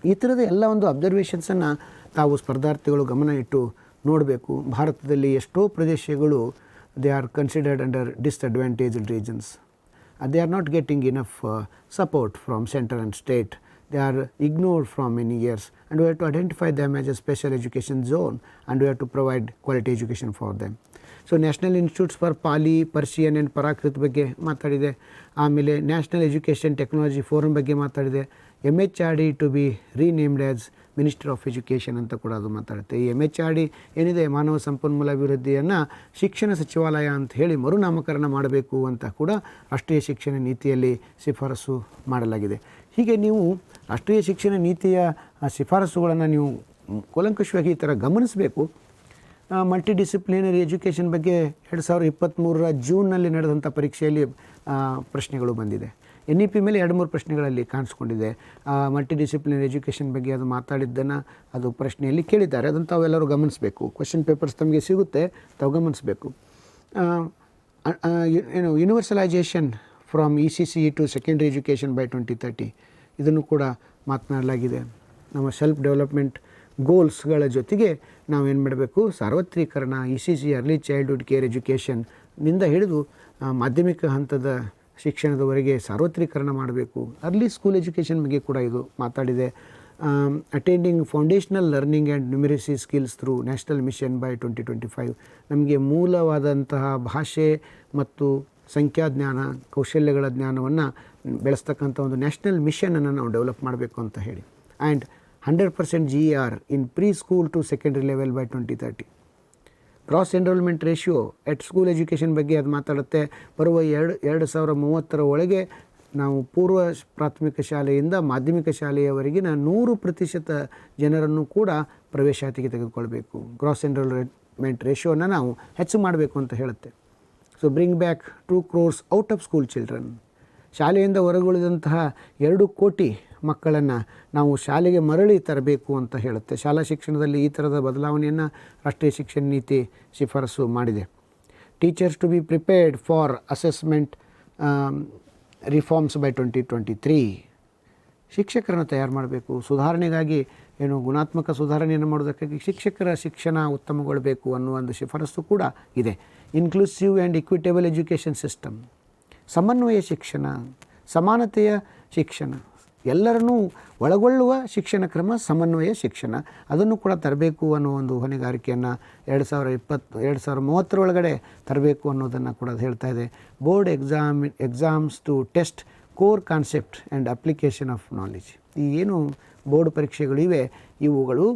ಈ ಥರದ ಎಲ್ಲ ಒಂದು ಅಬ್ಸರ್ವೇಷನ್ಸನ್ನು ತಾವು ಸ್ಪರ್ಧಾರ್ಥಿಗಳು ಗಮನ ಇಟ್ಟು ನೋಡಬೇಕು. ಭಾರತದಲ್ಲಿ ಎಷ್ಟೋ ಪ್ರದೇಶಗಳು they are considered under disadvantaged regions. They are not getting enough support from center and state. They are ignored from many years, and we have to identify them as a special education zone, and we have to provide quality education for them. So National Institutes for Pali, Persian and Prakrit ಬಗ್ಗೆ ಮಾತಾಡಿದೆ. ಆಮೇಲೆ national education technology forum ಬಗ್ಗೆ ಮಾತಾಡಿದೆ. MHRD to be renamed as minister of education ಅಂತ ಕೂಡ ಅದು ಮಾತಾಡುತ್ತೆ. ಈ MHRD ಏನಿದೆ, ಮಾನವ ಸಂಪನ್ಮೂಲ ಅಭಿವೃದ್ಧಿಯನ್ನು ಶಿಕ್ಷಣ ಸಚಿವಾಲಯ ಅಂತ ಹೇಳಿ ಮರುನಾಮಕರಣ ಮಾಡಬೇಕು ಅಂತ ಕೂಡ ರಾಷ್ಟ್ರೀಯ ಶಿಕ್ಷಣ ನೀತಿಯಲ್ಲಿ ಶಿಫಾರಸು ಮಾಡಲಾಗಿದೆ. ಹೀಗೆ ನೀವು ರಾಷ್ಟ್ರೀಯ ಶಿಕ್ಷಣ ನೀತಿಯ ಶಿಫಾರಸುಗಳನ್ನು ನೀವು ಕೂಲಂಕಷವಾಗಿ ಈ ಥರ ಗಮನಿಸಬೇಕು. ಮಲ್ಟಿಡಿಸಿಪ್ಲಿನರಿ ಎಜುಕೇಷನ್ ಬಗ್ಗೆ 2023 ಜೂನ್ನಲ್ಲಿ ನಡೆದಂಥ ಪರೀಕ್ಷೆಯಲ್ಲಿ ಪ್ರಶ್ನೆಗಳು ಬಂದಿದೆ. NEP ಮೇಲೆ 2-3 ಪ್ರಶ್ನೆಗಳಲ್ಲಿ ಕಾಣಿಸ್ಕೊಂಡಿದೆ. ಮಲ್ಟಿಡಿಸಿಪ್ಲಿನರಿ ಎಜುಕೇಷನ್ ಬಗ್ಗೆ ಅದು ಮಾತಾಡಿದ್ದನ್ನು ಅದು ಪ್ರಶ್ನೆಯಲ್ಲಿ ಕೇಳಿದ್ದಾರೆ. ಅದನ್ನು ತಾವೆಲ್ಲರೂ ಗಮನಿಸಬೇಕು. ಕ್ವೆಶ್ಚನ್ ಪೇಪರ್ಸ್ ತಮಗೆ ಸಿಗುತ್ತೆ, ತಾವು ಗಮನಿಸಬೇಕು. Universalization from ECCE to secondary education by 2030 ಇದನ್ನು ಕೂಡ ಮಾತನಾಡಲಾಗಿದೆ. ನಮ್ಮ ಸೆಲ್ಫ್ ಡೆವಲಪ್ಮೆಂಟ್ ಗೋಲ್ಸ್ಗಳ ಜೊತೆಗೆ ನಾವೇನು ಮಾಡಬೇಕು, ಸಾರ್ವತ್ರೀಕರಣ, ECC ಅರ್ಲಿ ಚೈಲ್ಡ್ಹುಡ್ ಕೇರ್ ಎಜುಕೇಷನ್ನಿಂದ ಹಿಡಿದು ಮಾಧ್ಯಮಿಕ ಹಂತದ ಶಿಕ್ಷಣದವರೆಗೆ ಸಾರ್ವತ್ರೀಕರಣ ಮಾಡಬೇಕು. ಅರ್ಲಿ ಸ್ಕೂಲ್ ಎಜುಕೇಷನ್ ಬಗ್ಗೆ ಕೂಡ ಇದು ಮಾತಾಡಿದೆ. Attending foundational learning and numeracy skills through national mission by 2025 ನಮಗೆ ಮೂಲವಾದಂತಹ ಭಾಷೆ ಮತ್ತು ಸಂಖ್ಯಾಜ್ಞಾನ, ಕೌಶಲ್ಯಗಳ ಜ್ಞಾನವನ್ನು ಬೆಳೆಸ್ತಕ್ಕಂಥ ಒಂದು ನ್ಯಾಷನಲ್ ಮಿಷನನ್ನು ನಾವು ಡೆವಲಪ್ ಮಾಡಬೇಕು ಅಂತ ಹೇಳಿ. And 100% GER in pre school to secondary level by 2030. Gross enrolment ratio at school education ಬಗ್ಗೆ ಅದು ಮಾತಾಡುತ್ತೆ. ಬರುವ 2030 ಒಳಗೆ ನಾವು ಪೂರ್ವ ಪ್ರಾಥಮಿಕ ಶಾಲೆಯಿಂದ ಮಾಧ್ಯಮಿಕ ಶಾಲೆಯವರೆಗಿನ 100% ಜನರನ್ನು ಕೂಡ ಪ್ರವೇಶಾತಿಗೆ ತೆಗೆದುಕೊಳ್ಬೇಕು. ಗ್ರಾಸ್ ಎನ್ರೋಲ್ಮೆಂಟ್ ರೇಷಿಯೋನ ನಾವು ಹೆಚ್ಚು ಮಾಡಬೇಕು ಅಂತ ಹೇಳುತ್ತೆ. So bring back 2 crores out of school children. ಶಾಲೆಯಿಂದ ಹೊರಗುಳಿದಂತಹ 2 ಕೋಟಿ ಮಕ್ಕಳನ್ನು ನಾವು ಶಾಲೆಗೆ ಮರಳಿ ತರಬೇಕು ಅಂತ ಹೇಳುತ್ತೆ. ಶಾಲಾ ಶಿಕ್ಷಣದಲ್ಲಿ ಈ ಥರದ ಬದಲಾವಣೆಯನ್ನು ರಾಷ್ಟ್ರೀಯ ಶಿಕ್ಷಣ ನೀತಿ ಶಿಫಾರಸು ಮಾಡಿದೆ. Teachers to be prepared for assessment reforms by 2023. ಶಿಕ್ಷಕರನ್ನು ತಯಾರು ಮಾಡಬೇಕು. ಸುಧಾರಣೆಗಾಗಿ ಗುಣಾತ್ಮಕ ಸುಧಾರಣೆಯನ್ನು ಮಾಡೋದಕ್ಕಾಗಿ ಶಿಕ್ಷಕರ ಶಿಕ್ಷಣ ಉತ್ತಮಗೊಳ್ಳಬೇಕು ಅನ್ನುವ ಒಂದು ಶಿಫಾರಸು ಕೂಡ ಇದೆ. Inclusive and equitable education system, ಸಮನ್ವಯ ಶಿಕ್ಷಣ, ಸಮಾನತೆಯ ಶಿಕ್ಷಣ, ಎಲ್ಲರನ್ನೂ ಒಳಗೊಳ್ಳುವ ಶಿಕ್ಷಣ ಕ್ರಮ ಸಮನ್ವಯ ಶಿಕ್ಷಣ, ಅದನ್ನು ಕೂಡ ತರಬೇಕು ಅನ್ನೋ ಒಂದು ಹೊಣೆಗಾರಿಕೆಯನ್ನು 2030 ಒಳಗಡೆ ತರಬೇಕು ಅನ್ನೋದನ್ನು ಕೂಡ ಅದು ಹೇಳ್ತಾ ಇದೆ. Board exams to test core concept and application of knowledge. ಈ ಏನು ಬೋರ್ಡ್ ಪರೀಕ್ಷೆಗಳಿವೆ ಇವುಗಳು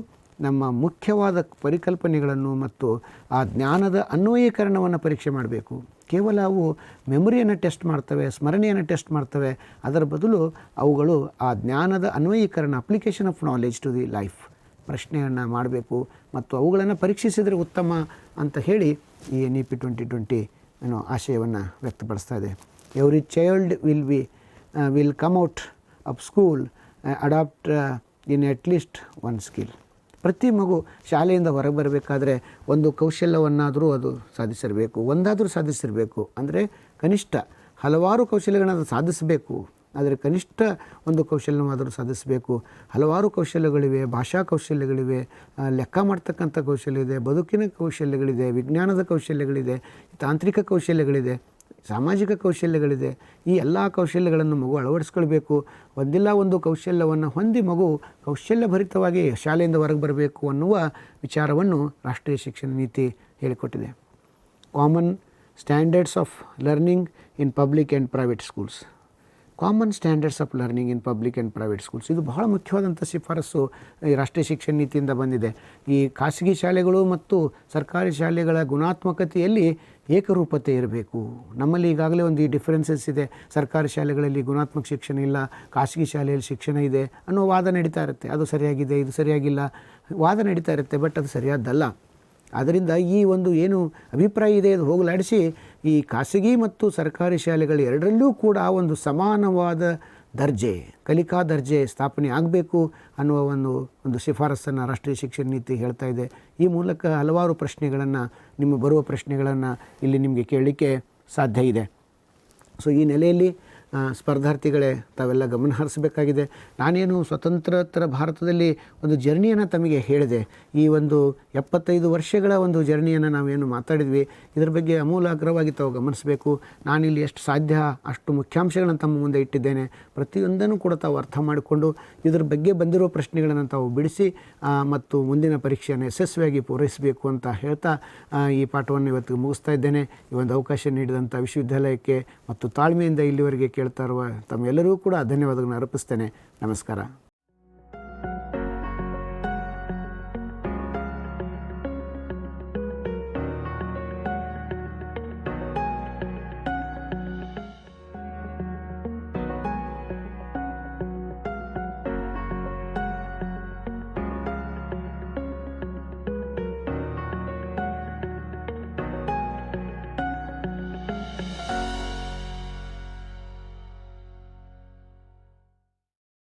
ನಮ್ಮ ಮುಖ್ಯವಾದ ಪರಿಕಲ್ಪನೆಗಳನ್ನು ಮತ್ತು ಆ ಜ್ಞಾನದ ಅನ್ವಯೀಕರಣವನ್ನು ಪರೀಕ್ಷೆ ಮಾಡಬೇಕು. ಕೇವಲ ಅವು ಮೆಮೊರಿಯನ್ನು ಟೆಸ್ಟ್ ಮಾಡ್ತವೆ, ಸ್ಮರಣೆಯನ್ನು ಟೆಸ್ಟ್ ಮಾಡ್ತವೆ. ಅದರ ಬದಲು ಅವುಗಳು ಆ ಜ್ಞಾನದ ಅನ್ವಯೀಕರಣ, application of knowledge to the life ಪ್ರಶ್ನೆಯನ್ನು ಮಾಡಬೇಕು ಮತ್ತು ಅವುಗಳನ್ನು ಪರೀಕ್ಷಿಸಿದರೆ ಉತ್ತಮ ಅಂತ ಹೇಳಿ ಈ NEP 2020 ಆಶಯವನ್ನು ವ್ಯಕ್ತಪಡಿಸ್ತಾ ಇದೆ. Every child will come out of school adapt in at least one skill. ಪ್ರತಿ ಮಗು ಶಾಲೆಯಿಂದ ಹೊರಗೆ ಬರಬೇಕಾದ್ರೆ ಒಂದು ಕೌಶಲ್ಯವನ್ನಾದರೂ ಅದು ಸಾಧಿಸಿರಬೇಕು, ಒಂದಾದರೂ ಸಾಧಿಸಿರಬೇಕು. ಅಂದರೆ ಕನಿಷ್ಠ ಹಲವಾರು ಕೌಶಲ್ಯಗಳನ್ನು ಸಾಧಿಸಬೇಕು, ಆದರೆ ಕನಿಷ್ಠ ಒಂದು ಕೌಶಲ್ಯವಾದರೂ ಸಾಧಿಸಬೇಕು. ಹಲವಾರು ಕೌಶಲ್ಯಗಳಿವೆ, ಭಾಷಾ ಕೌಶಲ್ಯಗಳಿವೆ, ಲೆಕ್ಕ ಮಾಡ್ತಕ್ಕಂಥ ಕೌಶಲ್ಯ ಇದೆ, ಬದುಕಿನ ಕೌಶಲ್ಯಗಳಿದೆ, ವಿಜ್ಞಾನದ ಕೌಶಲ್ಯಗಳಿದೆ, ತಾಂತ್ರಿಕ ಕೌಶಲ್ಯಗಳಿದೆ, ಸಾಮಾಜಿಕ ಕೌಶಲ್ಯಗಳಿದೆ. ಈ ಎಲ್ಲ ಕೌಶಲ್ಯಗಳನ್ನು ಮಗು ಅಳವಡಿಸ್ಕೊಳ್ಬೇಕು. ಒಂದಿಲ್ಲ ಒಂದು ಕೌಶಲ್ಯವನ್ನು ಹೊಂದಿ ಮಗು ಕೌಶಲ್ಯಭರಿತವಾಗಿ ಶಾಲೆಯಿಂದ ಹೊರಗೆ ಬರಬೇಕು ಅನ್ನುವ ವಿಚಾರವನ್ನು ರಾಷ್ಟ್ರೀಯ ಶಿಕ್ಷಣ ನೀತಿ ಹೇಳಿಕೊಟ್ಟಿದೆ. Common standards of learning in public and private schools. Common standards of learning in public and private schools, ಇದು ಬಹಳ ಮುಖ್ಯವಾದಂಥ ಶಿಫಾರಸು ಈ ರಾಷ್ಟ್ರೀಯ ಶಿಕ್ಷಣ ನೀತಿಯಿಂದ ಬಂದಿದೆ. ಈ ಖಾಸಗಿ ಶಾಲೆಗಳು ಮತ್ತು ಸರ್ಕಾರಿ ಶಾಲೆಗಳ ಗುಣಾತ್ಮಕತೆಯಲ್ಲಿ ಏಕರೂಪತೆ ಇರಬೇಕು. ನಮ್ಮಲ್ಲಿ ಈಗಾಗಲೇ ಒಂದು ಈ ಡಿಫರೆನ್ಸಸ್ ಇದೆ. ಸರ್ಕಾರಿ ಶಾಲೆಗಳಲ್ಲಿ ಗುಣಾತ್ಮಕ ಶಿಕ್ಷಣ ಇಲ್ಲ, ಖಾಸಗಿ ಶಾಲೆಯಲ್ಲಿ ಶಿಕ್ಷಣ ಇದೆ ಅನ್ನೋ ವಾದ ನಡೀತಾ ಇರುತ್ತೆ. ಅದು ಸರಿಯಾಗಿದೆ, ಇದು ಸರಿಯಾಗಿಲ್ಲ ವಾದ ನಡೀತಾ ಇರುತ್ತೆ, ಬಟ್ ಅದು ಸರಿಯಾದ್ದಲ್ಲ. ಆದ್ದರಿಂದ ಈ ಒಂದು ಏನು ಅಭಿಪ್ರಾಯ ಇದೆ ಅದು ಹೋಗಲಾಡಿಸಿ ಈ ಖಾಸಗಿ ಮತ್ತು ಸರ್ಕಾರಿ ಶಾಲೆಗಳು ಎರಡರಲ್ಲೂ ಕೂಡ ಒಂದು ಸಮಾನವಾದ ದರ್ಜೆ, ಕಲಿಕಾ ದರ್ಜೆ ಸ್ಥಾಪನೆ ಆಗಬೇಕು ಅನ್ನುವ ಒಂದು ಶಿಫಾರಸನ್ನು ರಾಷ್ಟ್ರೀಯ ಶಿಕ್ಷಣ ನೀತಿ ಹೇಳ್ತಾ ಇದೆ. ಈ ಮೂಲಕ ಹಲವಾರು ಪ್ರಶ್ನೆಗಳನ್ನು, ನಿಮ್ಮ ಬರುವ ಪ್ರಶ್ನೆಗಳನ್ನು ಇಲ್ಲಿ ನಿಮಗೆ ಕೇಳಲಿಕ್ಕೆ ಸಾಧ್ಯ ಇದೆ. ಸೊ ಈ ನೆಲೆಯಲ್ಲಿ ಸ್ಪರ್ಧಾರ್ಥಿಗಳೇ ತಾವೆಲ್ಲ ಗಮನ ಹರಿಸಬೇಕಾಗಿದೆ. ನಾನೇನು ಸ್ವತಂತ್ರೋತ್ತರ ಭಾರತದಲ್ಲಿ ಒಂದು ಜರ್ನಿಯನ್ನು ತಮಗೆ ಹೇಳಿದೆ. ಈ ಒಂದು 75 ವರ್ಷಗಳ ಒಂದು ಜರ್ನಿಯನ್ನು ನಾವೇನು ಮಾತಾಡಿದ್ವಿ, ಇದರ ಬಗ್ಗೆ ಅಮೂಲಾಗ್ರವಾಗಿ ತಾವು ಗಮನಿಸಬೇಕು. ನಾನಿಲ್ಲಿ ಎಷ್ಟು ಸಾಧ್ಯ ಅಷ್ಟು ಮುಖ್ಯಾಂಶಗಳನ್ನು ತಮ್ಮ ಮುಂದೆ ಇಟ್ಟಿದ್ದೇನೆ. ಪ್ರತಿಯೊಂದನ್ನು ಕೂಡ ತಾವು ಅರ್ಥ ಮಾಡಿಕೊಂಡು ಇದರ ಬಗ್ಗೆ ಬಂದಿರೋ ಪ್ರಶ್ನೆಗಳನ್ನು ತಾವು ಬಿಡಿಸಿ ಮತ್ತು ಮುಂದಿನ ಪರೀಕ್ಷೆಯನ್ನು ಯಶಸ್ವಿಯಾಗಿ ಪೂರೈಸಬೇಕು ಅಂತ ಹೇಳ್ತಾ ಈ ಪಾಠವನ್ನು ಇವತ್ತು ಮುಗಿಸ್ತಾ ಇದ್ದೇನೆ. ಈ ಒಂದು ಅವಕಾಶ ನೀಡಿದಂಥ ವಿಶ್ವವಿದ್ಯಾಲಯಕ್ಕೆ ಮತ್ತು ತಾಳ್ಮೆಯಿಂದ ಇಲ್ಲಿವರೆಗೆ ಕೇಳ್ತಾ ಇರುವ ತಮ್ಮೆಲ್ಲರಿಗೂ ಕೂಡ ಧನ್ಯವಾದಗಳನ್ನು ಅರ್ಪಿಸ್ತೇನೆ. ನಮಸ್ಕಾರ.